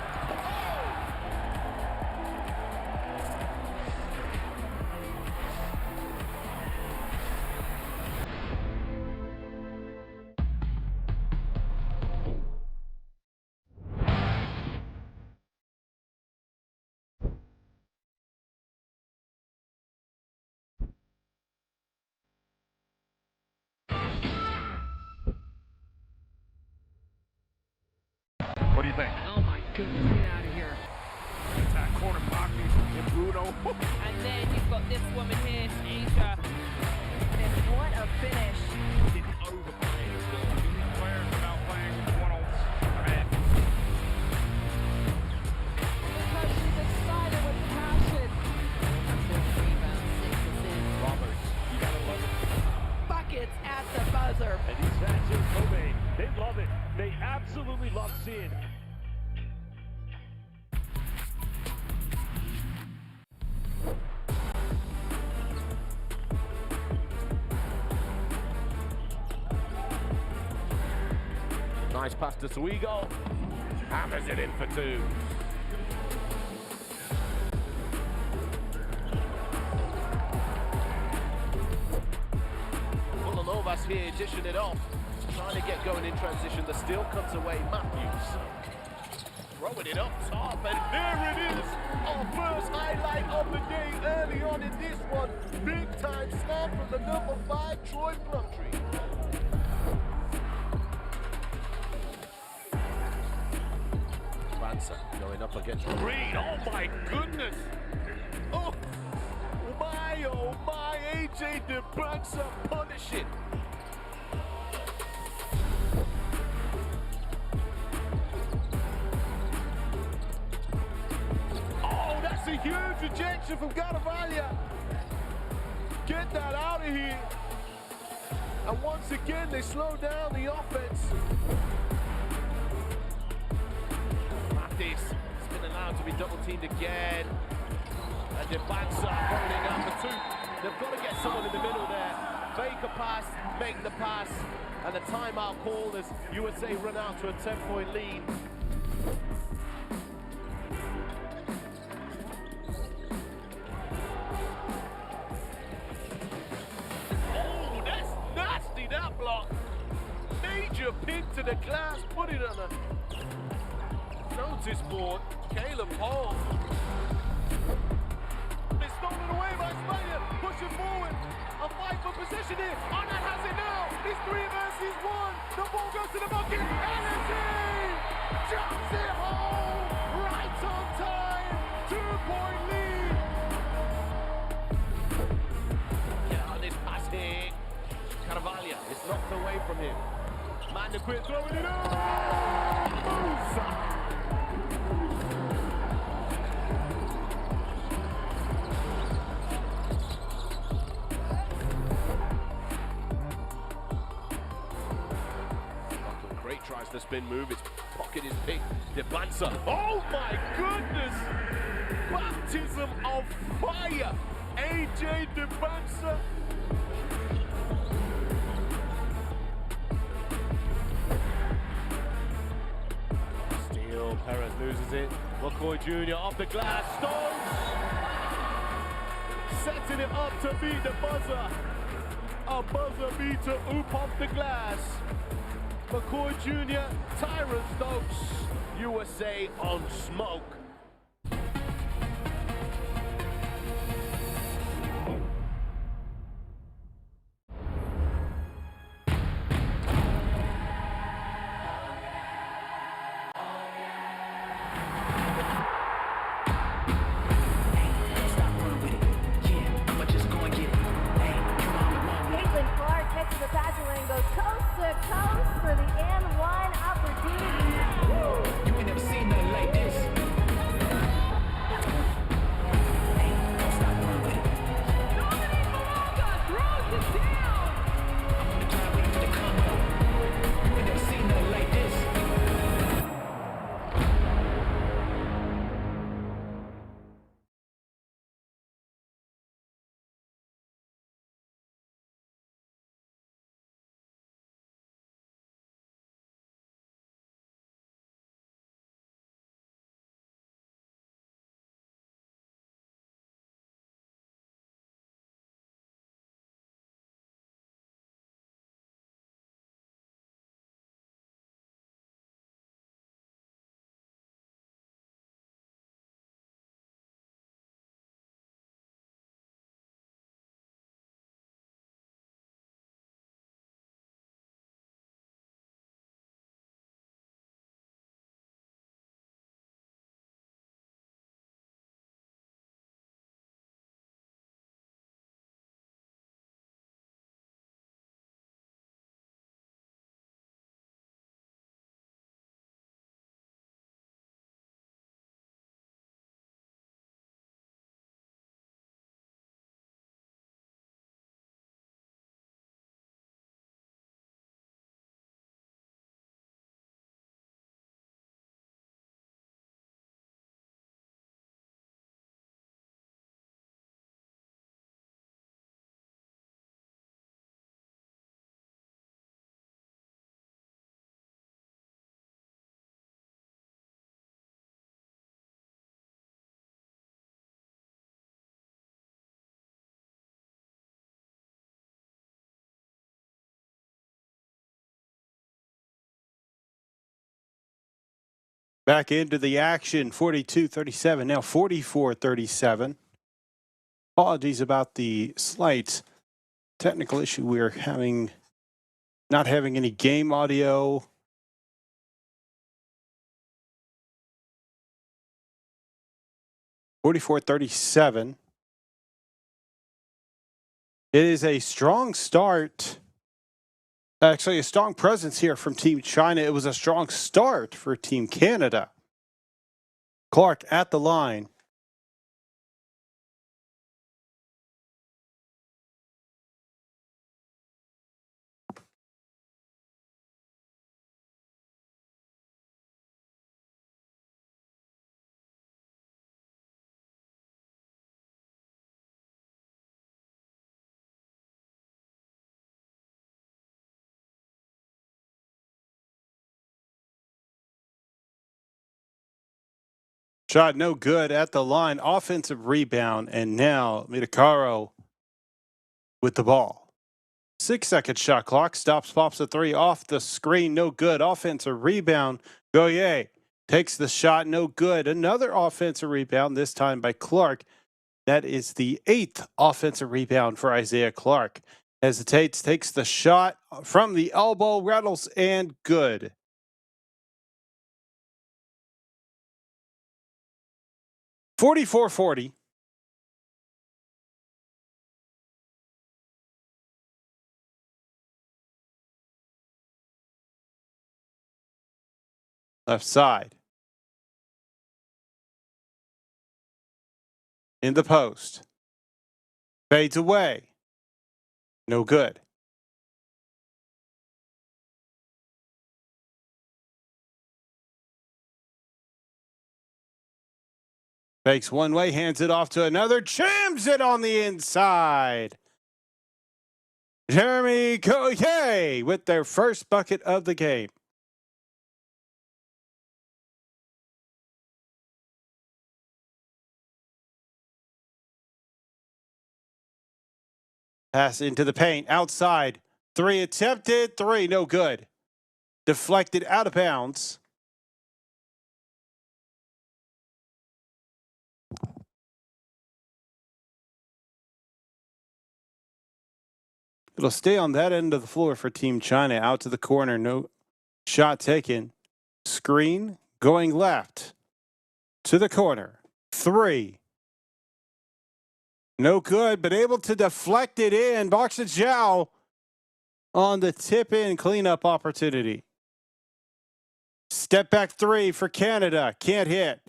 What do you think? Oh my goodness, get out of here. Attack corner pocket and Bruno. And then you've got this woman here, Asia. And what a finish. Didn't overplay as well. Players are now playing one-on-one. Because she's excited with passion. 6 rebounds, 6 assists. Roberts, you gotta love it. Buckets at the buzzer. And these fans in Kobe, they love it. They absolutely love seeing. Nice pass to Suigo. Hammers it in for two. Vulanovas here dishing it off. Trying to get going in transition. The steal comes away. Matthews. Throwing it up top, and there it is. Our first highlight of the day early on in this one. Big time slam from the number 5, Troy Plumtree. Banser going up against Green. Oh my goodness! Oh my, AJ DeBansa punish it. Oh, that's a huge rejection from Garavalia. Get that out of here. And once again, they slow down the offense. This has been allowed to be double-teamed again. And DeBansa holding out for two. They've got to get someone in the middle there. Fake a pass, make the pass. And the timeout called as USA run out to a 10-point lead. Oh, that's nasty, that block. Major pick to the glass, put it on a notice board. Caleb Hall. It's stolen away by Spain. Pushing forward. A fight for position here. Arnott has it now. It's 3 versus 1. The ball goes to the bucket. Energy! Jumps it home. Right on time. 2-point lead. Get on this pass here. Carvalho is knocked away from him. Man, the quit throwing it up. Musa. Tries the spin move, his pocket is picked. DeBansa. Oh my goodness! Baptism of fire! AJ DeBansa. Steal, Perez loses it. McCoy Jr. off the glass, Stokes! Setting it up to beat the buzzer. A buzzer beater, oop off the glass. McCoy Jr., Tyron Stokes, USA on smoke. For the and one opportunity. You ain't never seen nothing like this. Back into the action, 42-37, now 44-37. Apologies about the slight technical issue we're having, not having any game audio. (44-37). It is a strong start. Actually, a strong presence here from Team China. It was a strong start for Team Canada. Clark at the line. Shot no good at the line. Offensive rebound. And now Midakaro with the ball. 6-second shot clock. Stops, pops a three off the screen. No good. Offensive rebound. Goye takes the shot. No good. Another offensive rebound, this time by Clark. That is the 8th offensive rebound for Isaiah Clark. Hesitates, takes the shot from the elbow, rattles, and good. (44-40). Left side. In the post. Fades away. No good. Fakes one way, hands it off to another, jams it on the inside. Jeremy Goye with their first bucket of the game. Pass into the paint, outside. Three attempted, three, no good. Deflected out of bounds. It'll stay on that end of the floor for Team China. Out to the corner, no shot taken. Screen going left to the corner. Three. No good, but able to deflect it in. Box of Zhao on the tip in cleanup opportunity. Step back three for Canada. Can't hit.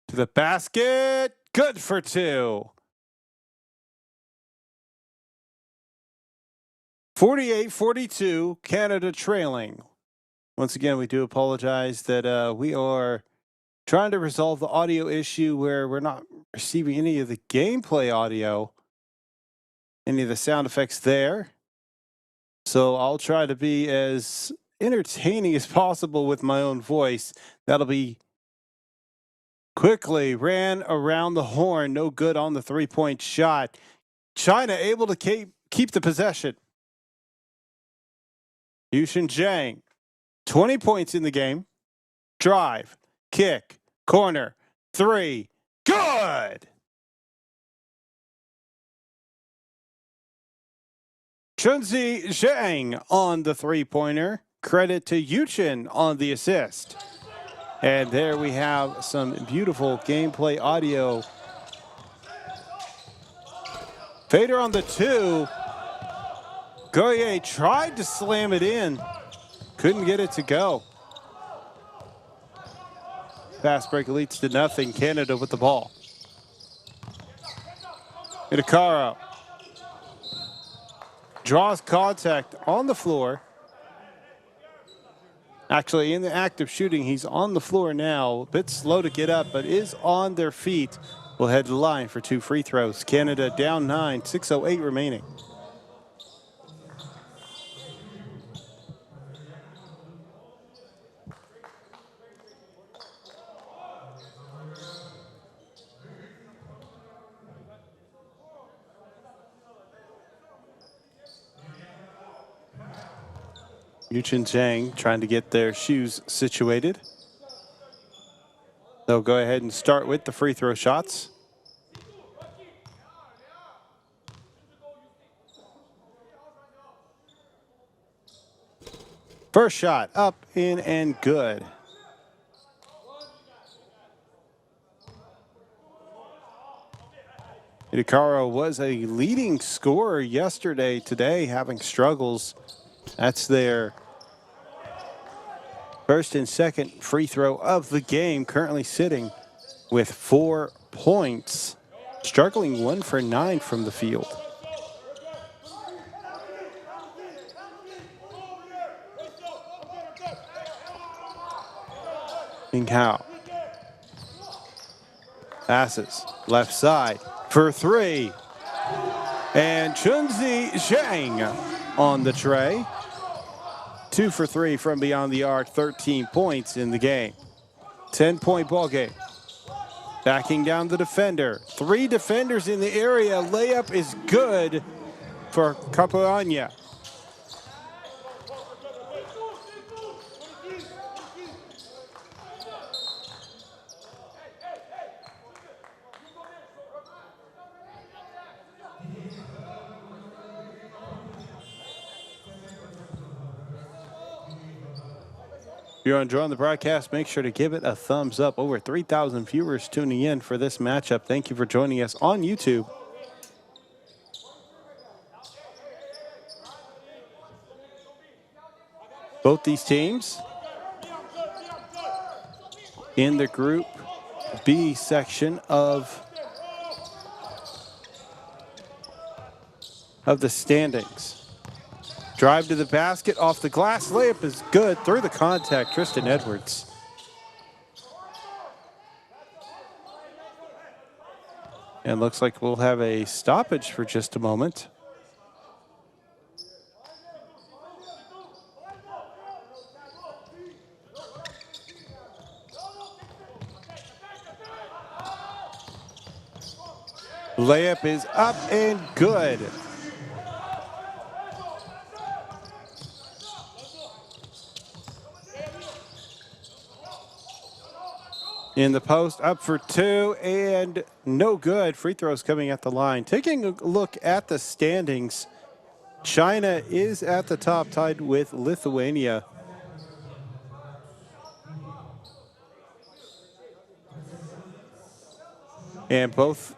To the basket. Good for two. 48-42, Canada trailing. Once again, we do apologize that we are trying to resolve the audio issue where we're not receiving any of the gameplay audio, any of the sound effects there. So I'll try to be as entertaining as possible with my own voice. That'll be quickly ran around the horn. No good on the three-point shot. China able to keep the possession. Yushin Zhang, 20 points in the game. Drive, kick, corner, three, good! Chunzi Zhang on the three-pointer. Credit to Yuchin on the assist. And there we have some beautiful gameplay audio. Fader on the two. Goye tried to slam it in. Couldn't get it to go. Fast break leads to nothing. Canada with the ball. Midakaro draws contact on the floor. Actually, in the act of shooting, he's on the floor now. A bit slow to get up, but is on their feet. Will head to the line for two free throws. Canada down 9, 6:08 remaining. Yuchen Zhang trying to get their shoes situated. They'll go ahead and start with the free throw shots. First shot up, in, and good. Hidekaro was a leading scorer yesterday. Today, having struggles. That's their first and second free throw of the game. Currently sitting with 4 points. Struggling 1 for 9 from the field. Hao passes left side for 3. And Chunzi Zhang on the tray. 2 for 3 from beyond the arc, 13 points in the game. 10-point ball game. Backing down the defender. 3 defenders in the area. Layup is good for Capuana. If you're enjoying the broadcast, make sure to give it a thumbs up. Over 3,000 viewers tuning in for this matchup. Thank you for joining us on YouTube. Both these teams in the Group B section of the standings. Drive to the basket, off the glass, layup is good, through the contact, Tristan Edwards. And looks like we'll have a stoppage for just a moment. Layup is up and good. In the post, up for 2 and no good. Free throws coming at the line. Taking a look at the standings, China is at the top, tied with Lithuania. And both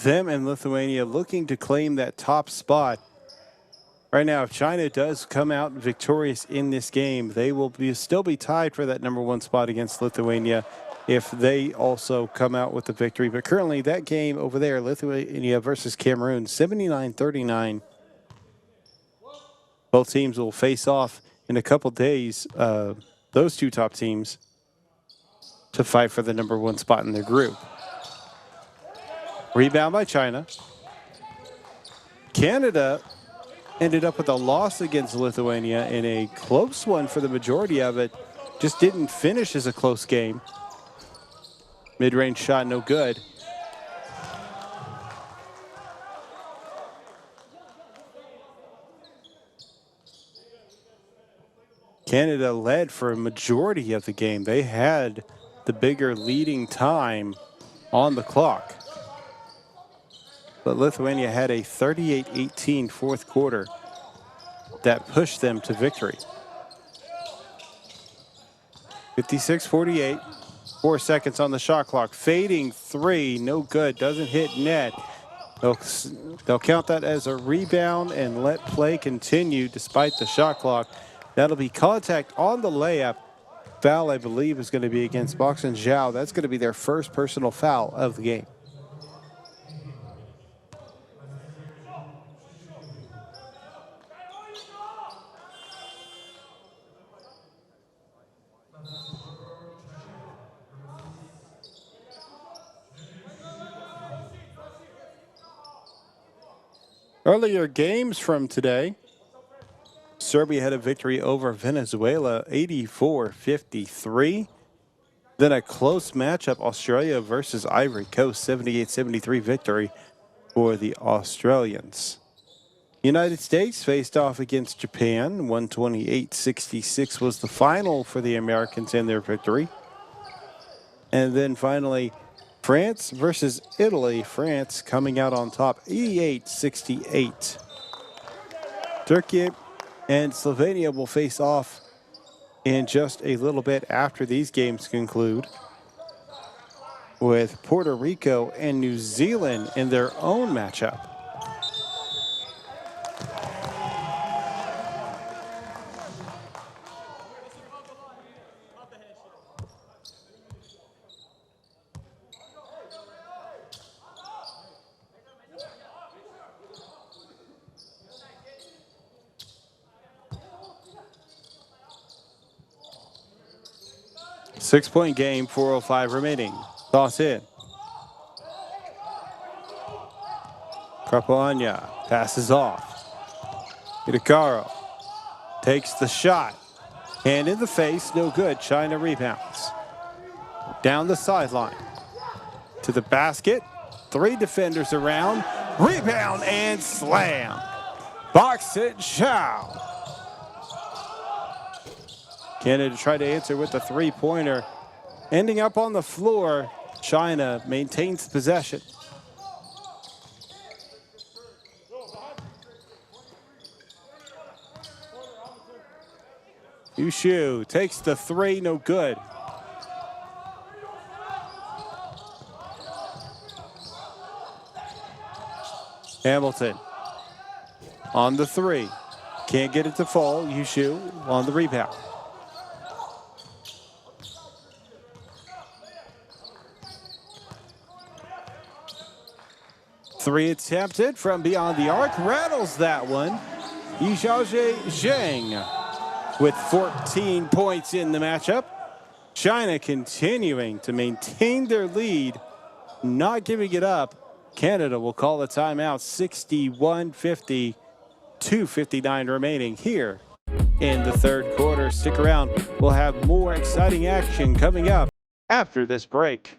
them and Lithuania looking to claim that top spot. Right now, if China does come out victorious in this game, they will still be tied for that #1 spot against Lithuania if they also come out with the victory. But currently, that game over there, Lithuania versus Cameroon, 79-39. Both teams will face off in a couple days, those 2 top teams, to fight for the #1 spot in their group. Rebound by China. Canada ended up with a loss against Lithuania in a close one for the majority of it. Just didn't finish as a close game. Mid-range shot, no good. Canada led for a majority of the game. They had the bigger leading time on the clock. But Lithuania had a 38-18 fourth quarter that pushed them to victory. 56-48. 4 seconds on the shot clock. Fading 3, no good, doesn't hit net. They'll count that as a rebound and let play continue despite the shot clock. That'll be contact on the layup. Foul, I believe, is going to be against Boxen Zhao. That's going to be their first personal foul of the game. Earlier games from today, Serbia had a victory over Venezuela, 84-53. Then a close matchup, Australia versus Ivory Coast, 78-73 victory for the Australians. United States faced off against Japan. 128-66 was the final for the Americans in their victory. And then finally, France versus Italy. France coming out on top, 88-68. Turkey and Slovenia will face off in just a little bit after these games conclude, with Puerto Rico and New Zealand in their own matchup. Six-point game, 4:05 remaining. Toss in. Krapalanya passes off. Hidekaro takes the shot. Hand in the face, no good. China rebounds. Down the sideline. To the basket. Three defenders around. Rebound and slam. Box it, Chow. Canada tried to answer with a three-pointer. Ending up on the floor, China maintains possession. Yushu takes the three, no good. Hamilton on the three. Can't get it to fall. Yushu on the rebound. Three attempted from beyond the arc. Rattles that one. Yizhaozhe Zheng with 14 points in the matchup. China continuing to maintain their lead, not giving it up. Canada will call a timeout. 61-50, 2:59 remaining here in the third quarter. Stick around. We'll have more exciting action coming up after this break.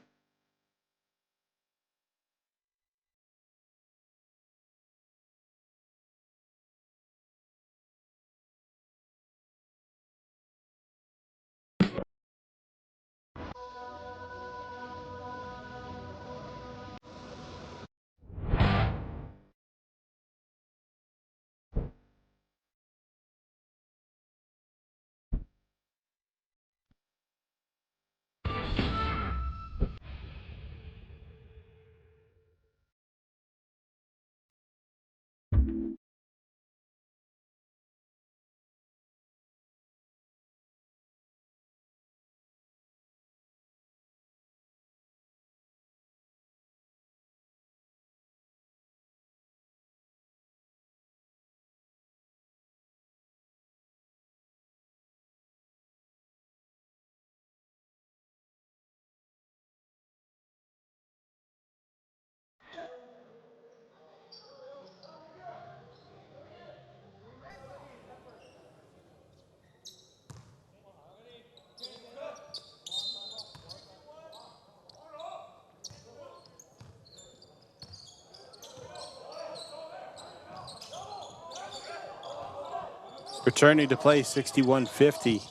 Returning to play, 61-50.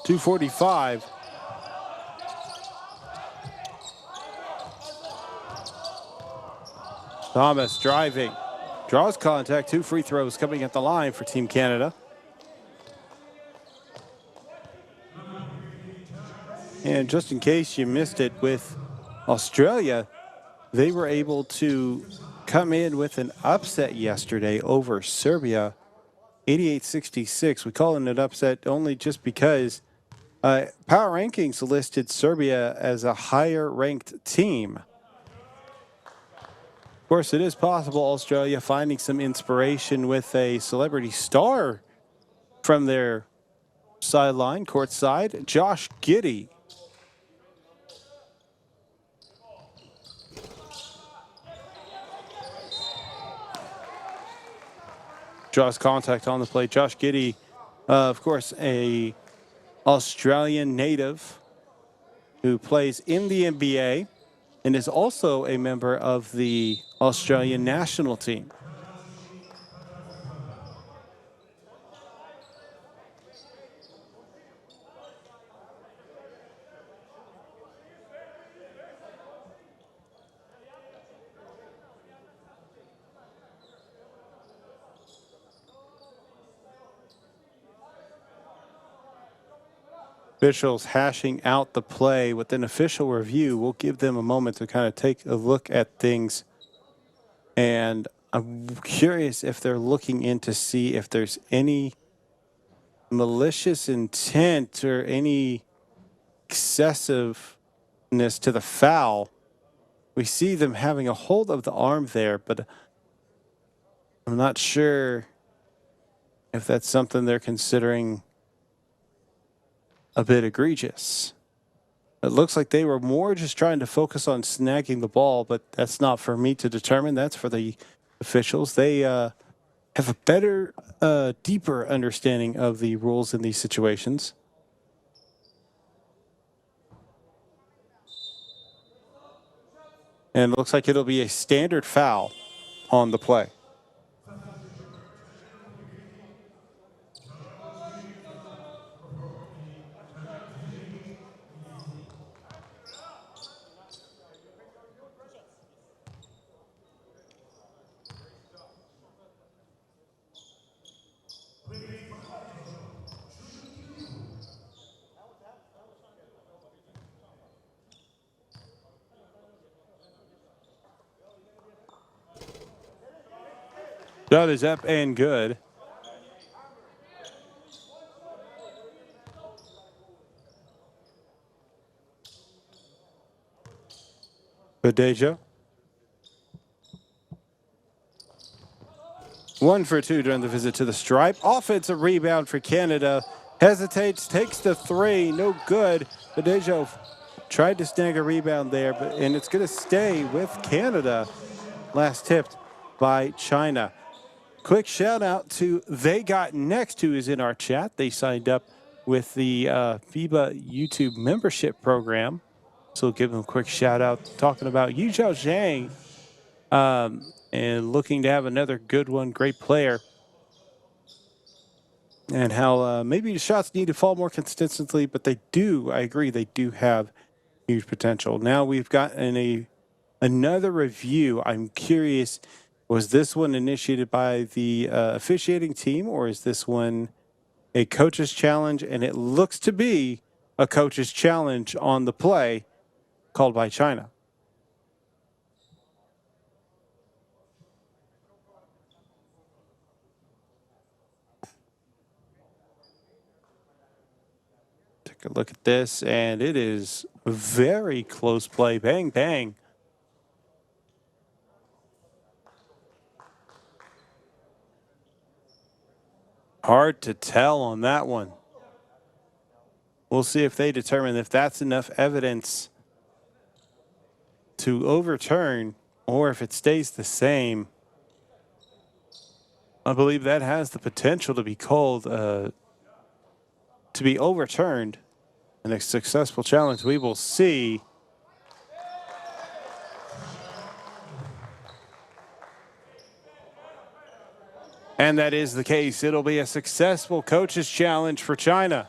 2:45. Thomas driving. Draws contact. Two free throws coming at the line for Team Canada. And just in case you missed it, with Australia, they were able to come in with an upset yesterday over Serbia, 88-66. We call it an upset only just because power rankings listed Serbia as a higher ranked team. Of course, it is possible Australia finding some inspiration with a celebrity star from their sideline, courtside, Josh Giddey. Draws contact on the play. Josh Giddey, of course, a Australian native who plays in the NBA. and is also a member of the Australian national team. Officials hashing out the play with an official review. We'll give them a moment to kind of take a look at things. And I'm curious if they're looking in to see if there's any malicious intent or any excessiveness to the foul. We see them having a hold of the arm there, but I'm not sure if that's something they're considering a bit egregious. It looks like they were more just trying to focus on snagging the ball, but that's not for me to determine. That's for the officials. They have a better, deeper understanding of the rules in these situations. And it looks like it'll be a standard foul on the play. Shot is up and good. Badejo. 1 for 2 during the visit to the stripe. Offensive rebound for Canada. Hesitates, takes the three, no good. Badejo tried to snag a rebound there, and it's going to stay with Canada. Last tipped by China. Quick shout out to They Got Next, who is in our chat. They signed up with the FIBA YouTube membership program. So give them a quick shout out talking about Yu Zhao Zhang and looking to have another good one, great player. And how maybe the shots need to fall more consistently, but they do, I agree, they do have huge potential. Now we've got another review. I'm curious, was this one initiated by the officiating team, or is this one a coach's challenge? And it looks to be a coach's challenge on the play called by China. Take a look at this, and it is a very close play. Bang, bang. Hard to tell on that one. We'll see if they determine if that's enough evidence to overturn or if it stays the same. I believe that has the potential to be called, to be overturned in a successful challenge. We will see. And that is the case. It'll be a successful coach's challenge for China.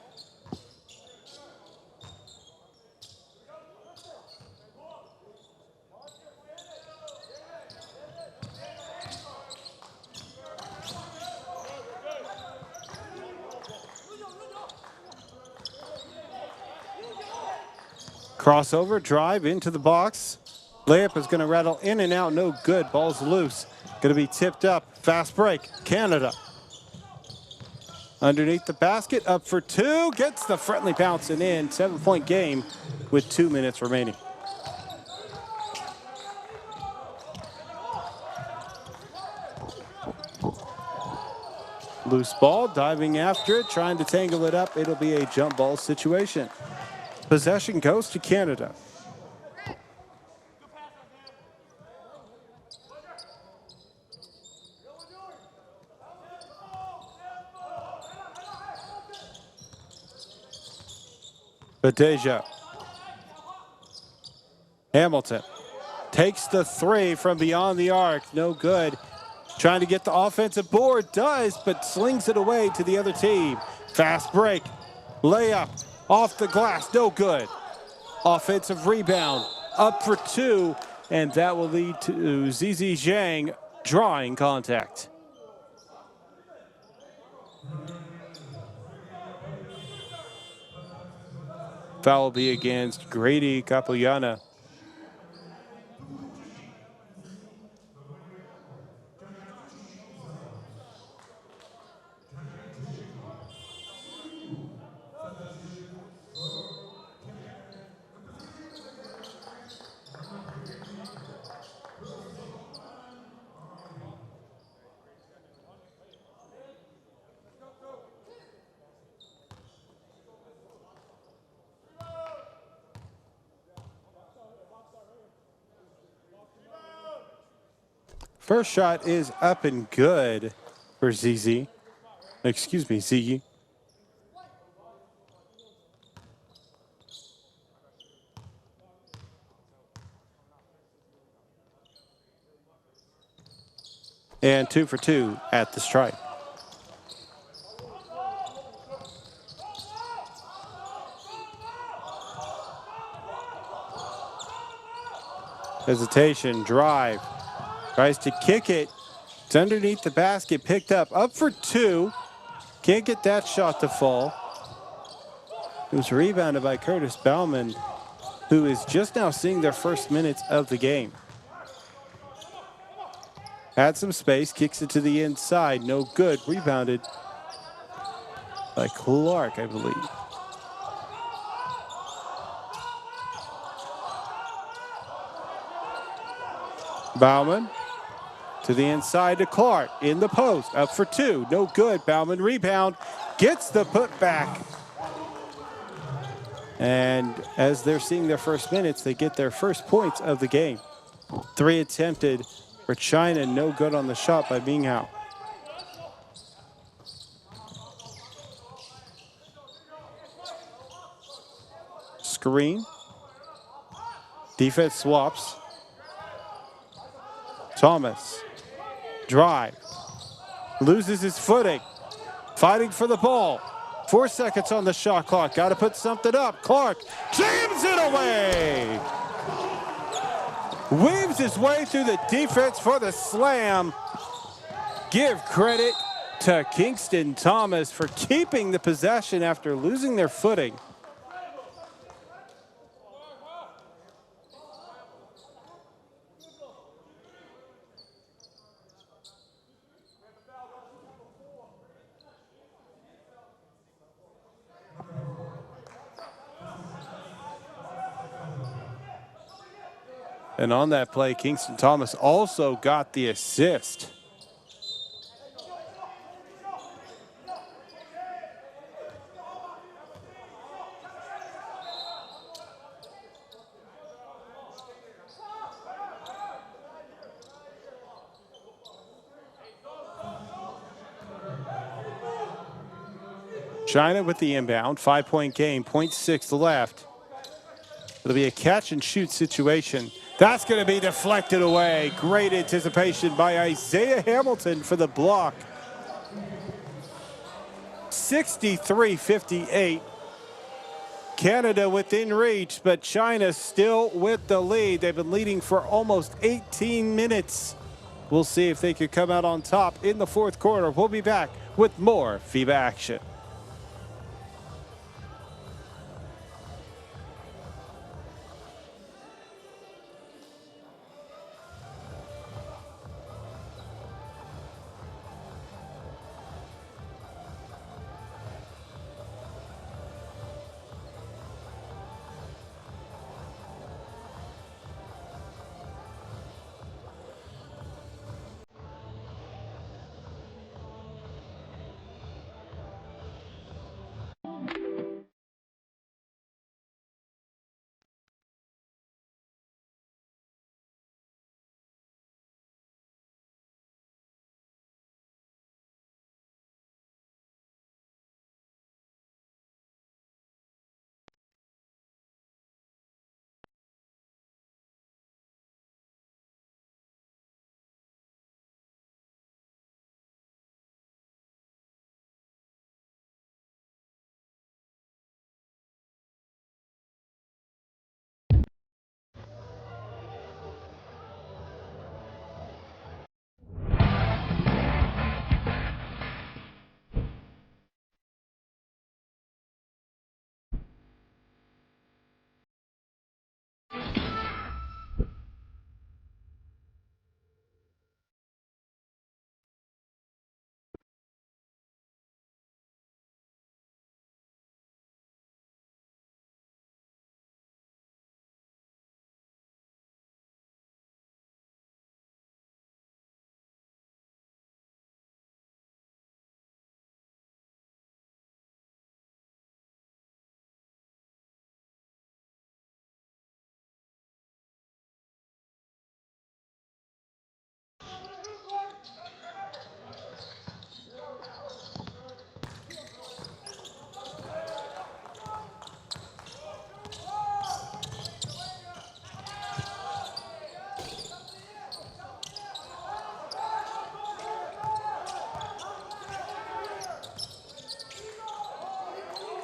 Crossover, drive into the box. Layup is going to rattle in and out. No good. Ball's loose. Going to be tipped up. Fast break. Canada. Underneath the basket. Up for two. Gets the friendly bounce and in. 7-point game with 2 minutes remaining. Loose ball. Diving after it. Trying to tangle it up. It'll be a jump ball situation. Possession goes to Canada. Badejo. Hamilton takes the three from beyond the arc. No good. Trying to get the offensive board. Does, but slings it away to the other team. Fast break. Layup. Off the glass. No good. Offensive rebound. Up for two. And that will lead to Zizi Zhang drawing contact. Foul will be against Grady Capuyana. First shot is up and good for ZZ. Excuse me, Ziggy. And 2 for 2 at the strike. Hesitation, drive. Tries to kick it. It's underneath the basket, picked up for two. Can't get that shot to fall. It was rebounded by Curtis Bauman, who is just now seeing their first minutes of the game. Had some space, kicks it to the inside, no good. Rebounded by Clark, I believe. Bauman to the inside to Clark, in the post, up for two, no good. Bauman rebound, gets the putback. And as they're seeing their first minutes, they get their first points of the game. 3 attempted for China, no good on the shot by Minghao. Screen. Defense swaps. Thomas. Drive. Loses his footing. Fighting for the ball. 4 seconds on the shot clock. Got to put something up. Clark jams it away. Weaves his way through the defense for the slam. Give credit to Kingston Thomas for keeping the possession after losing their footing. And on that play, Kingston Thomas also got the assist. China with the inbound, 5-point game, 0.6 left. It'll be a catch and shoot situation. That's going to be deflected away. Great anticipation by Isaiah Hamilton for the block. 63-58. Canada within reach, but China still with the lead. They've been leading for almost 18 minutes. We'll see if they could come out on top in the fourth quarter. We'll be back with more FIBA action.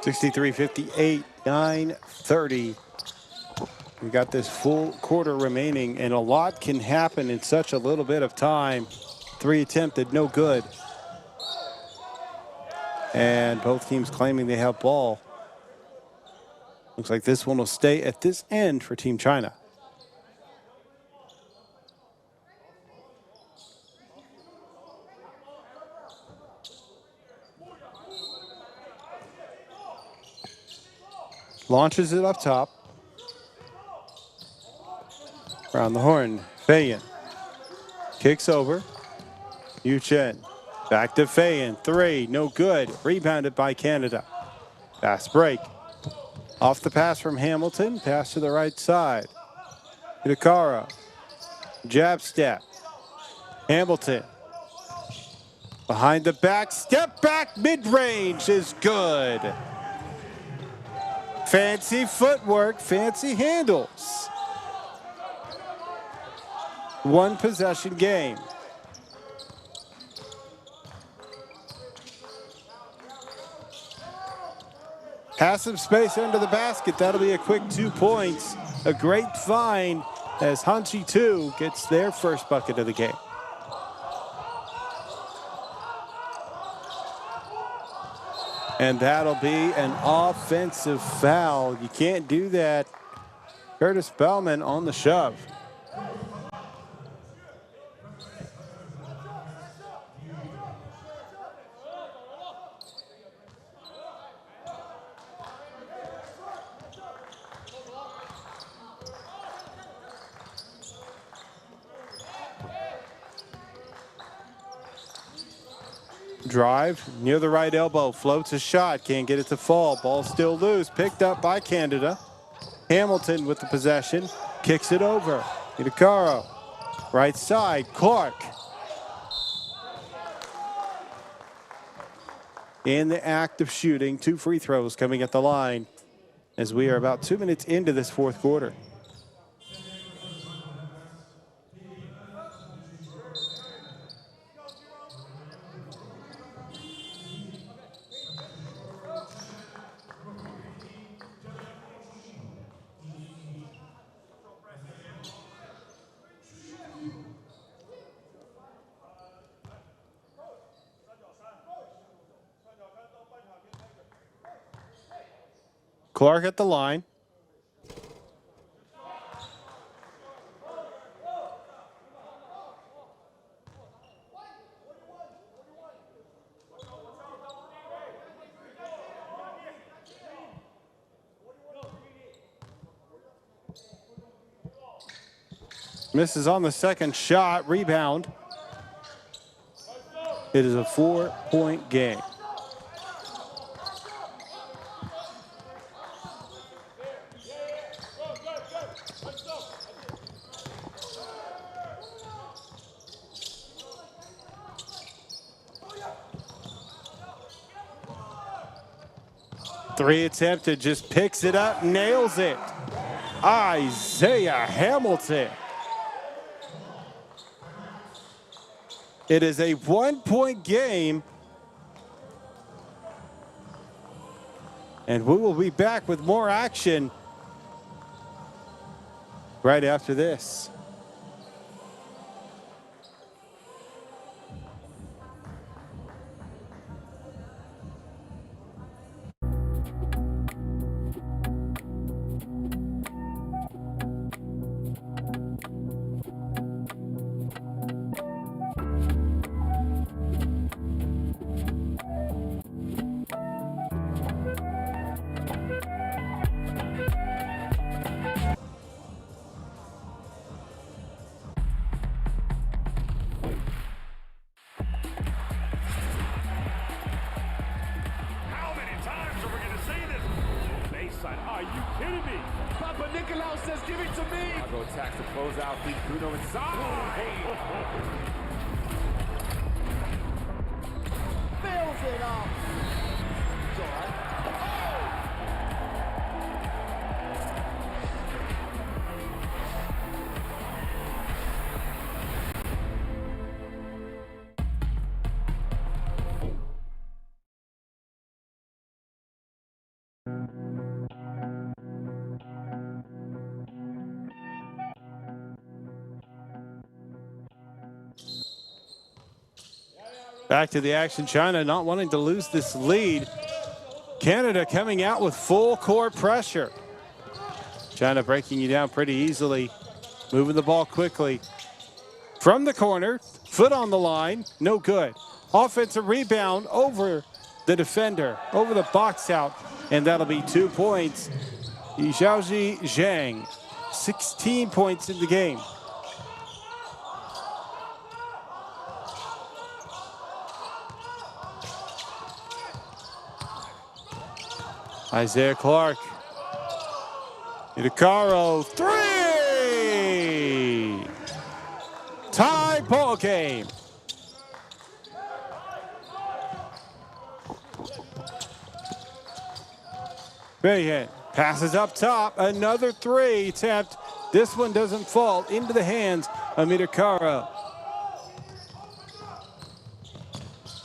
63-58, 9:30. We got this full quarter remaining, and a lot can happen in such a little bit of time. 3 attempted, no good. And both teams claiming they have ball. Looks like this one will stay at this end for Team China. Launches it up top. Around the horn, Fayen. Kicks over. Yu Chen. Back to Fayen. 3, no good. Rebounded by Canada. Fast break. Off the pass from Hamilton. Pass to the right side. Hidekara. Jab step. Hamilton. Behind the back. Step back mid-range is good. Fancy footwork, fancy handles. 1 possession game. Has some space under the basket. That'll be a quick 2 points. A great find as Hanchi 2 gets their first bucket of the game. And that'll be an offensive foul. You can't do that. Curtis Bellman on the shove. Drive near the right elbow, floats a shot, can't get it to fall. Ball still loose, picked up by Canada. Hamilton with the possession, kicks it over. Hidekara, right side, Clark. In the act of shooting, 2 free throws coming at the line as we are about 2 minutes into this 4th quarter. Clark at the line. Misses on the second shot, rebound. It is a 4-point game. Three attempted, just picks it up, nails it. Isaiah Hamilton. It is a 1-point game. And we will be back with more action right after this. Are you kidding me? Papa Nicolau says, give it to me. Go attacks the closeout, feed Bruno inside. Fills it up. Back to the action. China not wanting to lose this lead. Canada coming out with full court pressure. China breaking you down pretty easily, moving the ball quickly. From the corner, foot on the line, no good. Offensive rebound over the defender, over the box out, and that'll be 2 points. Xiaoji Zhang, 16 points in the game. Isaiah Clark. Idikaro, 3! Tie ball game. Bayhead passes up top. Another 3 attempt. This one doesn't fall into the hands of Idikaro.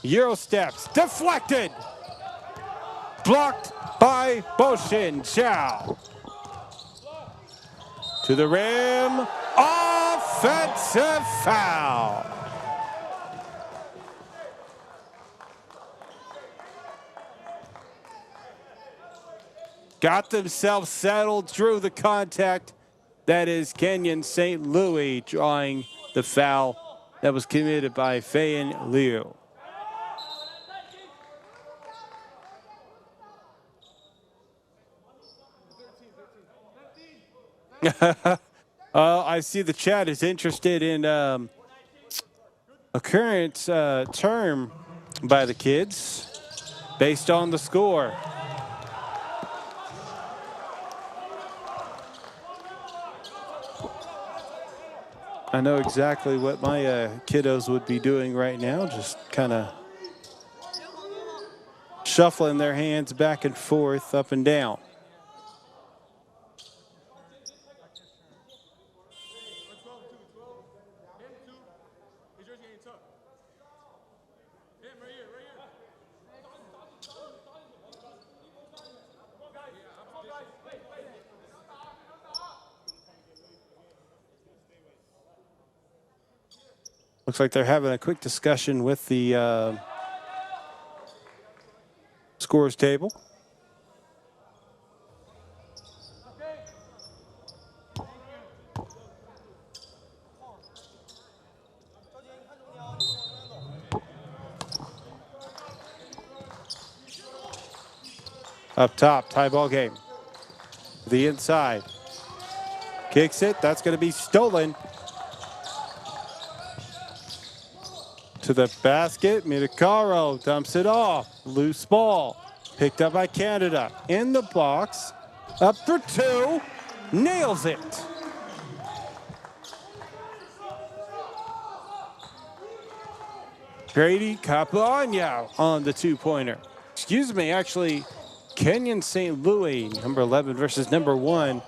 Euro steps. Deflected. Blocked by Boshin Zhao. To the rim. Offensive foul. Got themselves settled, drew the contact. That is Kenyon St. Louis drawing the foul that was committed by Feiyan Liu. I see the chat is interested in a current term by the kids based on the score. I know exactly what my kiddos would be doing right now, just kind of shuffling their hands back and forth, up and down. Looks like they're having a quick discussion with the scores table. Up top, tie ball game. The inside. Kicks it. That's going to be stolen. To the basket, Midikaro dumps it off. Loose ball, picked up by Canada. In the box, up for 2, nails it. Grady Capano on the 2-pointer. Excuse me, actually, Kenyon St. Louis, number 11 versus number 1.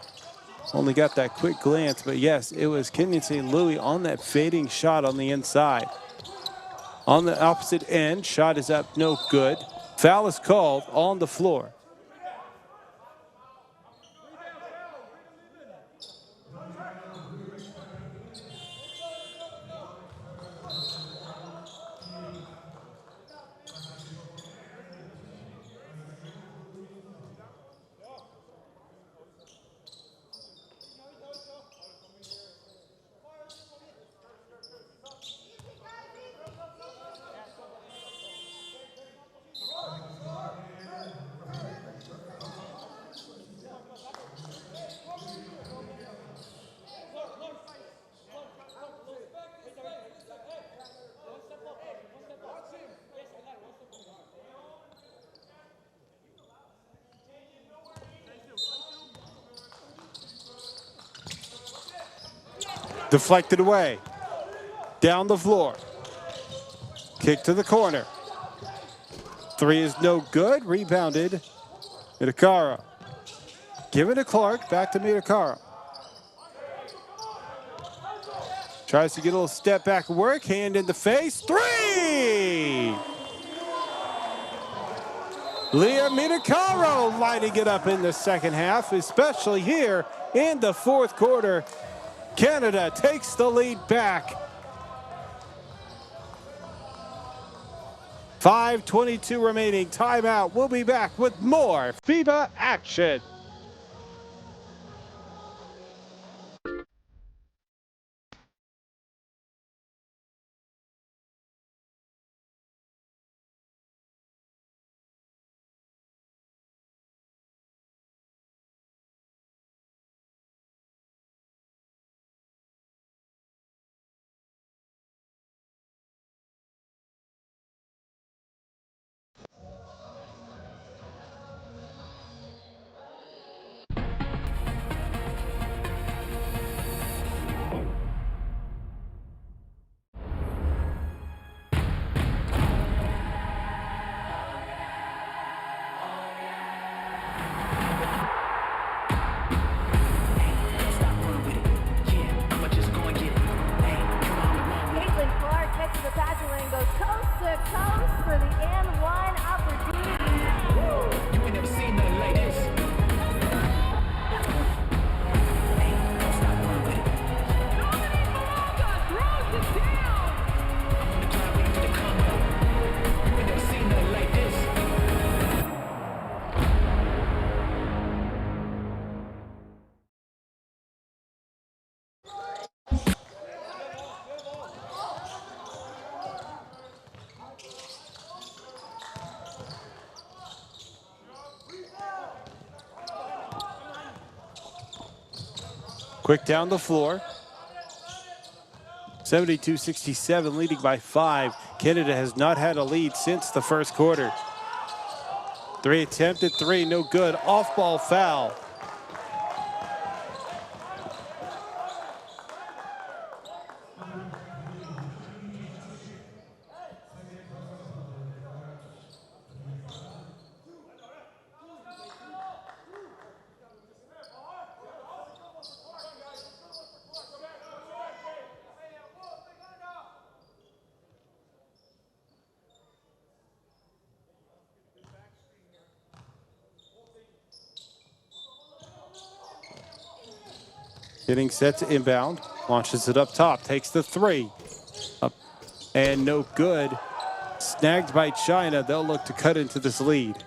Only got that quick glance, but yes, it was Kenyon St. Louis on that fading shot on the inside. On the opposite end, shot is up, no good. Foul is called on the floor. Deflected away. Down the floor. Kick to the corner. 3 is no good. Rebounded. Midikaro. Give it to Clark. Back to Midikaro. Tries to get a little step back work. Hand in the face. 3! Leah Midikaro lighting it up in the second half, especially here in the fourth quarter. Canada takes the lead back. 5:22 remaining. Timeout. We'll be back with more FIBA action. Quick down the floor. 72-67, leading by 5. Canada has not had a lead since the first quarter. 3 attempted, 3 no good. Off-ball foul. Getting set to inbound. Launches it up top. Takes the 3. Up and no good. Snagged by China. They'll look to cut into this lead.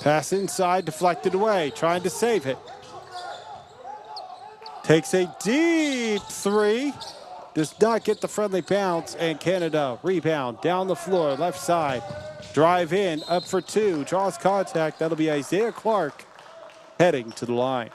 Pass inside, deflected away. Trying to save it. Takes a deep 3. Does not get the friendly bounce, and Canada rebound down the floor, left side. Drive in, up for 2, draws contact. That'll be Isaiah Clark heading to the line.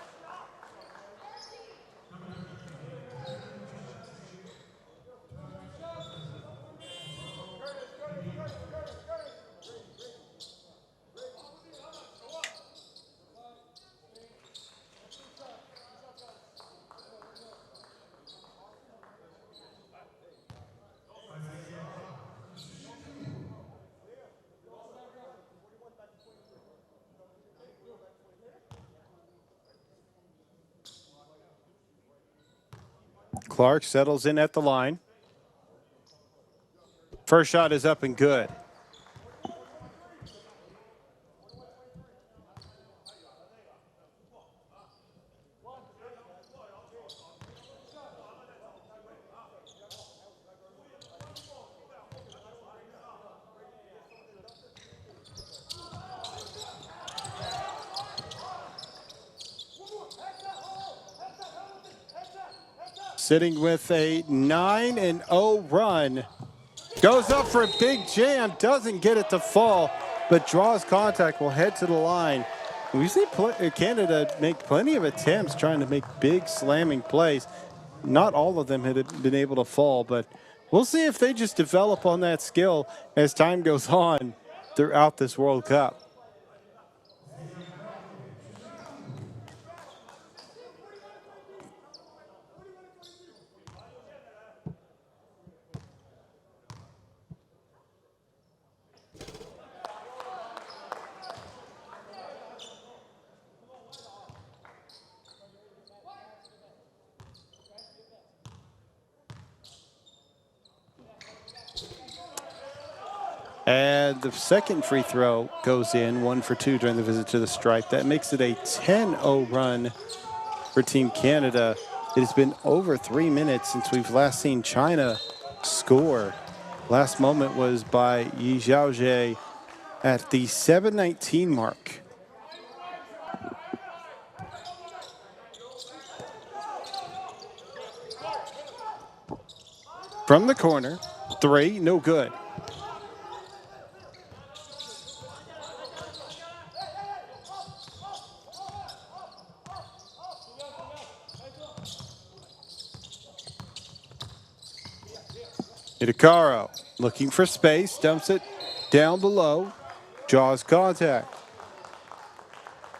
Clark settles in at the line. First shot is up and good. Sitting with a 9-0 run. Goes up for a big jam, doesn't get it to fall, but draws contact, will head to the line. We see Canada make plenty of attempts trying to make big slamming plays. Not all of them had been able to fall, but we'll see if they just develop on that skill as time goes on throughout this World Cup. As and the second free throw goes in, 1 for 2 during the visit to the stripe. That makes it a 10-0 run for Team Canada. It has been over 3 minutes since we've last seen China score. Last moment was by Yi Zhaozhe at the 7:19 mark. From the corner, 3, no good. Hidekaro looking for space, dumps it down below, draws contact.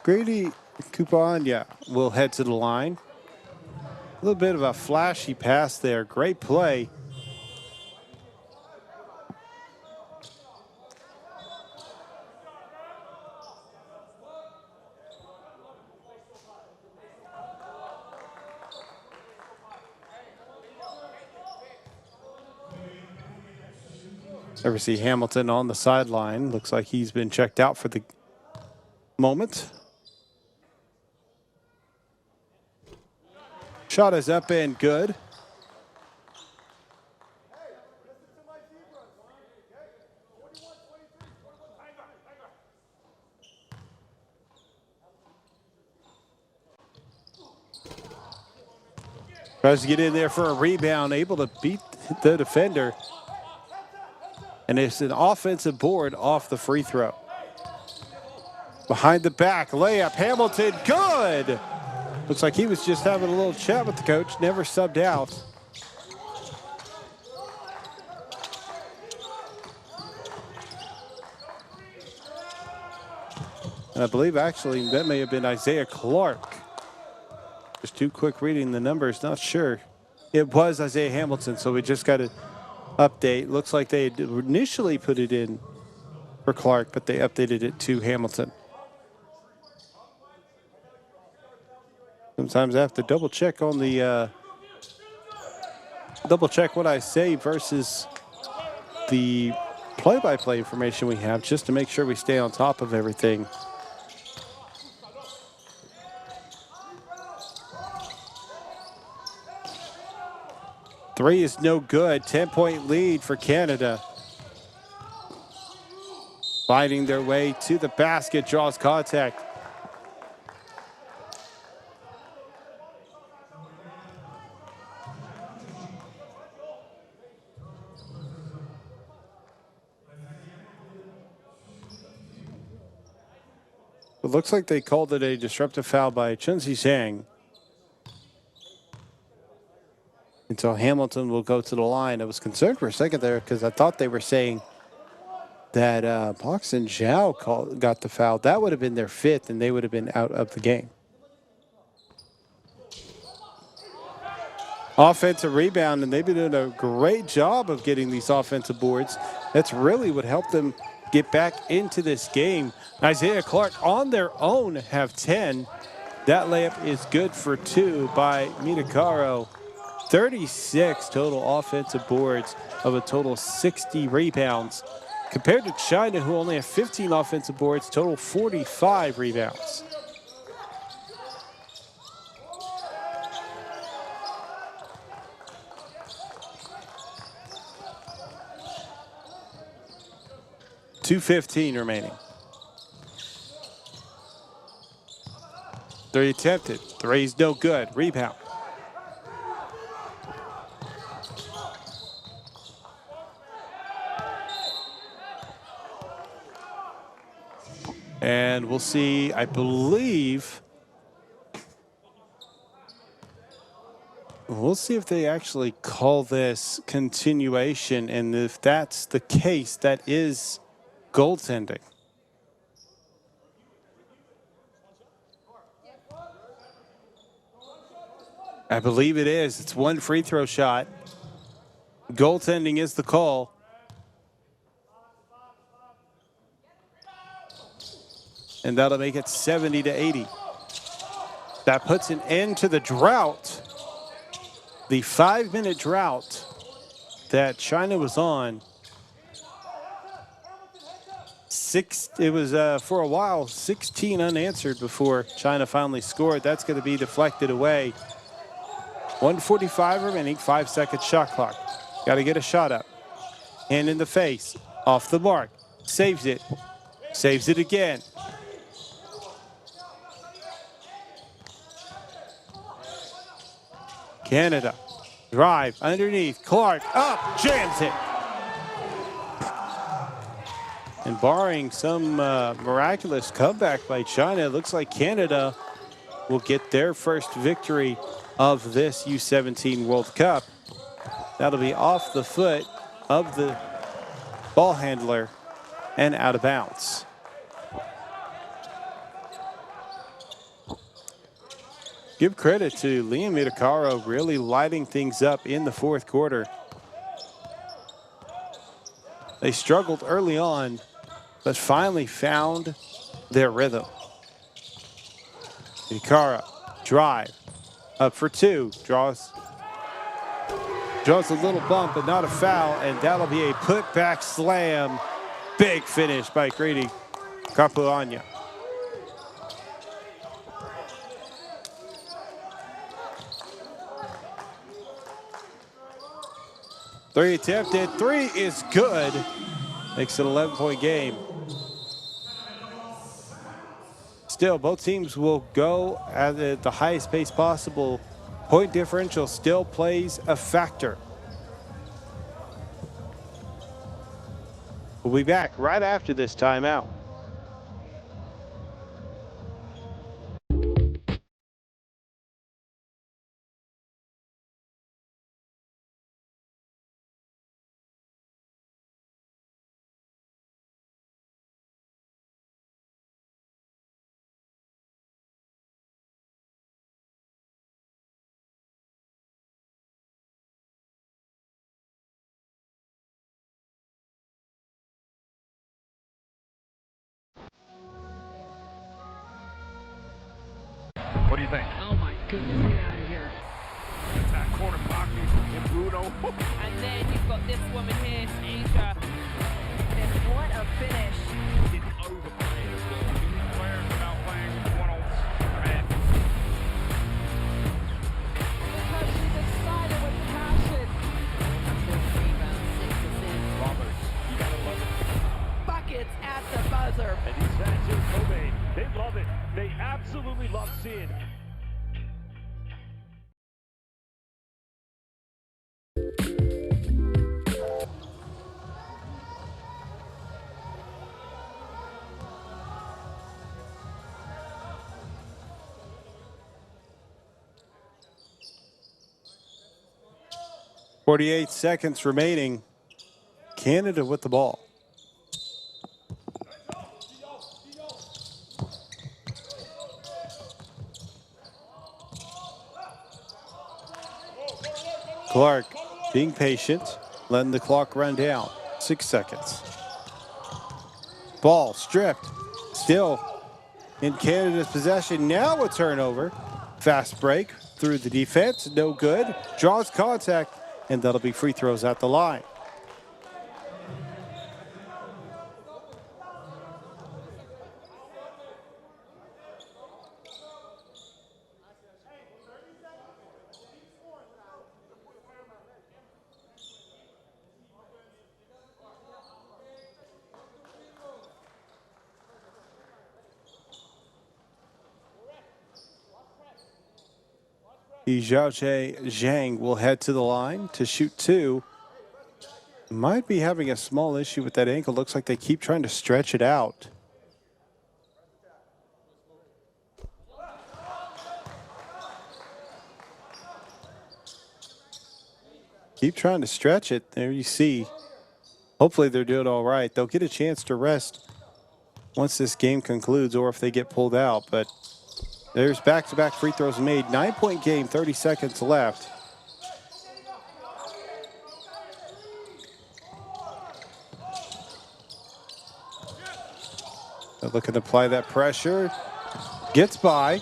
Grady Kupanya will head to the line. A little bit of a flashy pass there, great play. Ever see Hamilton on the sideline. Looks like he's been checked out for the moment. Shot is up and good. Tries to get in there for a rebound, able to beat the defender. And it's an offensive board off the free throw. Behind the back, layup, Hamilton, good! Looks like he was just having a little chat with the coach, never subbed out. And I believe actually that may have been Isaiah Clark. Just too quick reading the numbers, not sure. It was Isaiah Hamilton, so we just got to update. Looks like they had initially put it in for Clark, but they updated it to Hamilton. Sometimes I have to double check on the double check what I say versus the play-by-play information we have, just to make sure we stay on top of everything. Three is no good. 10-point lead for Canada. Fighting their way to the basket, draws contact. It looks like they called it a disruptive foul by Chunzi Zhang. Until Hamilton will go to the line. I was concerned for a second there because I thought they were saying that Box and Zhao got the foul. That would have been their fifth, and they would have been out of the game. Offensive rebound, and they've been doing a great job of getting these offensive boards. That's really what helped them get back into this game. Isaiah Clark on their own have 10. That layup is good for 2 by Hidekaro. 36 total offensive boards of a total 60 rebounds. Compared to China, who only have 15 offensive boards, total 45 rebounds. .215 remaining. 3 attempted. 3's no good. Rebound. And we'll see, I believe, we'll see if they actually call this continuation. And if that's the case, that is goaltending. I believe it is. It's 1 free throw shot. Goaltending is the call. And that'll make it 70-80. That puts an end to the drought, the 5-minute drought that China was on. for a while 16 unanswered before China finally scored. That's going to be deflected away. 1:45 remaining, 5-second shot clock. Got to get a shot up. Hand in the face, off the mark, saves it again. Canada, drive underneath, Clark up, jams it. And barring some miraculous comeback by China, it looks like Canada will get their first victory of this U17 World Cup. That'll be off the foot of the ball handler and out of bounds. Give credit to Liam Midokaro really lighting things up in the fourth quarter. They struggled early on, but finally found their rhythm. Midokaro, drive, up for two, draws a little bump, but not a foul, and that'll be a putback slam. Big finish by Grady Kapuanya. Three attempted, three is good. Makes it an 11-point game. Still, both teams will go at the highest pace possible. Point differential still plays a factor. We'll be back right after this timeout. What do you think? Oh my goodness, get out of here. That corner pocket and Bruno. And then you've got this woman here, Asia. And what a finish. Didn't overplay as well. Two players without playing one-on-one. Because she's excited with passion. 6 rebounds, 6 assists. Roberts, you gotta love it. Buckets at the buzzer. And these fans in Kobe, they love it. They absolutely love seeing it. .48 seconds remaining. Canada with the ball. Clark being patient, letting the clock run down. 6 seconds. Ball stripped, still in Canada's possession. Now a turnover. Fast break through the defense, no good. Draws contact, and that'll be free throws at the line. Xiaoche Zhang will head to the line to shoot two. Might be having a small issue with that ankle. Looks like they keep trying to stretch it out. Keep trying to stretch it. There you see. Hopefully they're doing all right. They'll get a chance to rest once this game concludes or if they get pulled out. But there's back-to-back free throws made. 9-point game, 30 seconds left. They're looking to apply that pressure. Gets by.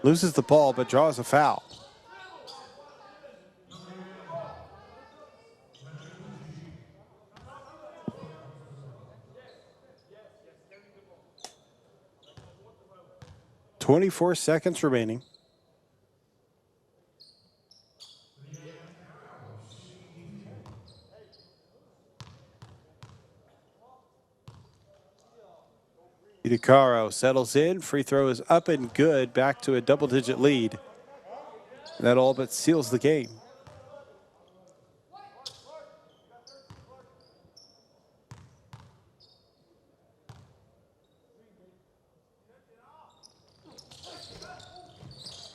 Loses the ball, but draws a foul. 24 seconds remaining. Hidekaro settles in. Free throw is up and good. Back to a double-digit lead. That all but seals the game.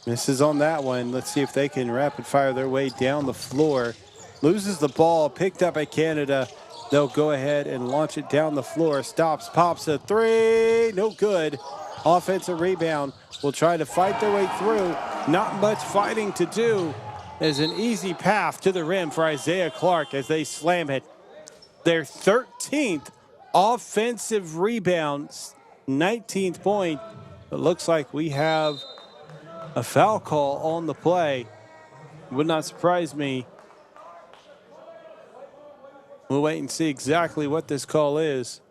Misses on that one. Let's see if they can rapid fire their way down the floor. Loses the ball, picked up by Canada. They'll go ahead and launch it down the floor. Stops, pops a three. No good. Offensive rebound. Will try to fight their way through. Not much fighting to do. There's an easy path to the rim for Isaiah Clark as they slam it. Their 13th offensive rebound, 19th point. It looks like we have a foul call on the play. Would not surprise me. We'll wait and see exactly what this call is.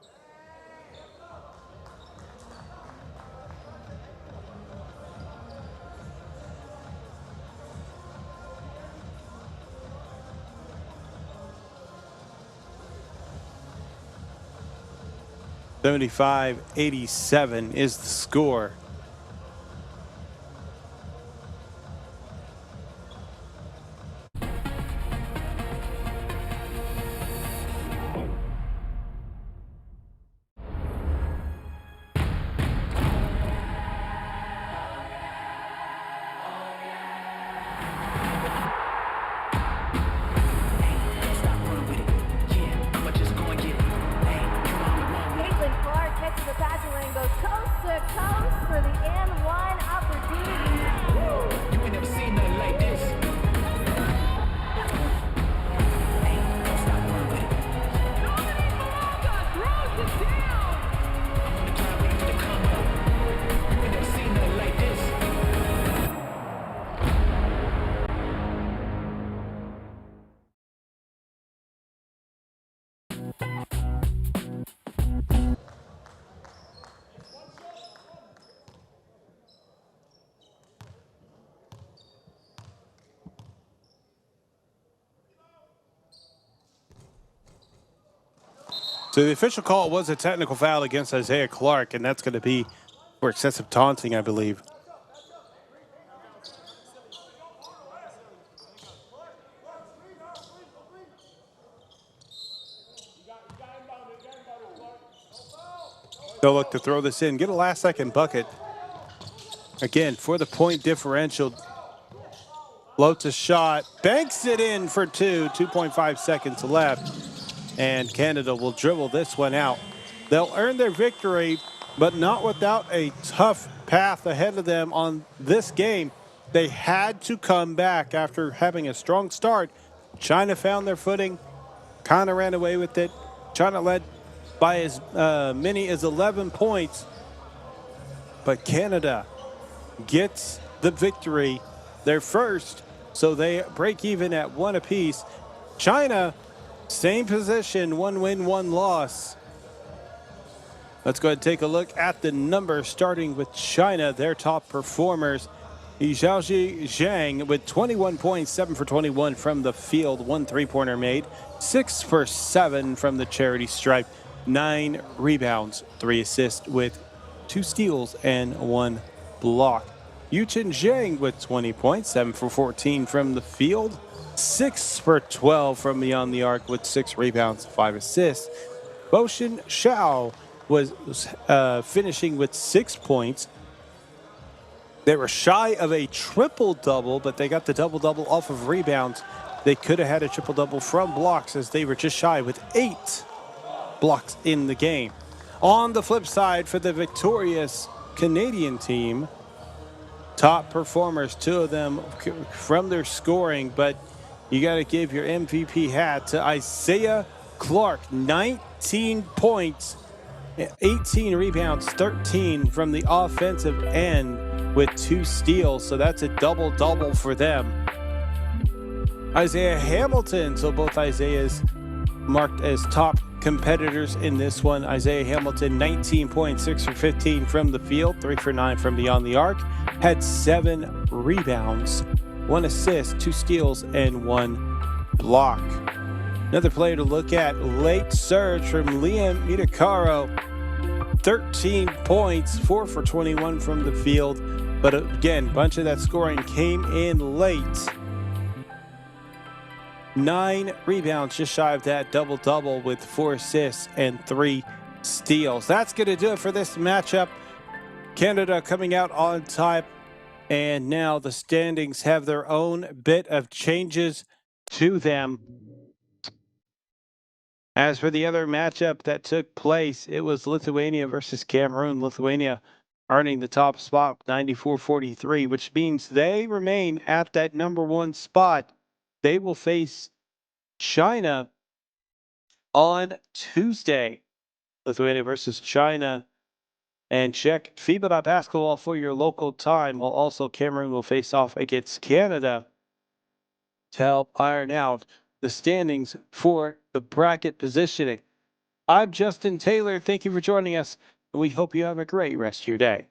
$75-87 is the score. So the official call was a technical foul against Isaiah Clark, and that's going to be for excessive taunting, I believe. They'll look to throw this in, get a last-second bucket. Again, for the point differential. Floats a shot, banks it in for two, 2.5 seconds left. And Canada will dribble this one out. They'll earn their victory, but not without a tough path ahead of them on this game. They had to come back after having a strong start. China found their footing, kind of ran away with it. China led by as many as 11 points. But Canada gets the victory, their first, so they break even at one apiece. China, same position, 1 win, 1 loss. Let's go ahead and take a look at the numbers, starting with China, their top performers. Xiaoji Zhang with 21 points, 7 for 21 from the field, 1 three-pointer made, 6 for 7 from the charity stripe, 9 rebounds, 3 assists with 2 steals and 1 block. Yuchen Zhang with 20 points, 7 for 14 from the field, 6 for 12 from beyond the arc with 6 rebounds, 5 assists. Boshin Shao was finishing with 6 points. They were shy of a triple-double, but they got the double-double off of rebounds. They could have had a triple-double from blocks, as they were just shy with 8 blocks in the game. On the flip side, for the victorious Canadian team, top performers, 2 of them from their scoring, but you got to give your MVP hat to Isaiah Clark, 19 points, 18 rebounds, 13 from the offensive end with 2 steals. So that's a double-double for them. Isaiah Hamilton, so both Isaiahs marked as top competitors in this one. Isaiah Hamilton, 19 points, 6 for 15 from the field, 3 for 9 from beyond the arc, had 7 rebounds, 1 assist, 2 steals, and 1 block. Another player to look at, late surge from Liam Midakaro, 13 points, 4 for 21 from the field. But again, a bunch of that scoring came in late. 9 rebounds, just shy of that double-double with 4 assists and 3 steals. That's going to do it for this matchup. Canada coming out on top. And now the standings have their own bit of changes to them. As for the other matchup that took place, it was Lithuania versus Cameroon. Lithuania earning the top spot, 94-43, which means they remain at that #1 spot. They will face China on Tuesday. Lithuania versus China. And check FIBA.basketball for your local time. While also Cameroon will face off against Canada to help iron out the standings for the bracket positioning. I'm Justin Taylor. Thank you for joining us, and we hope you have a great rest of your day.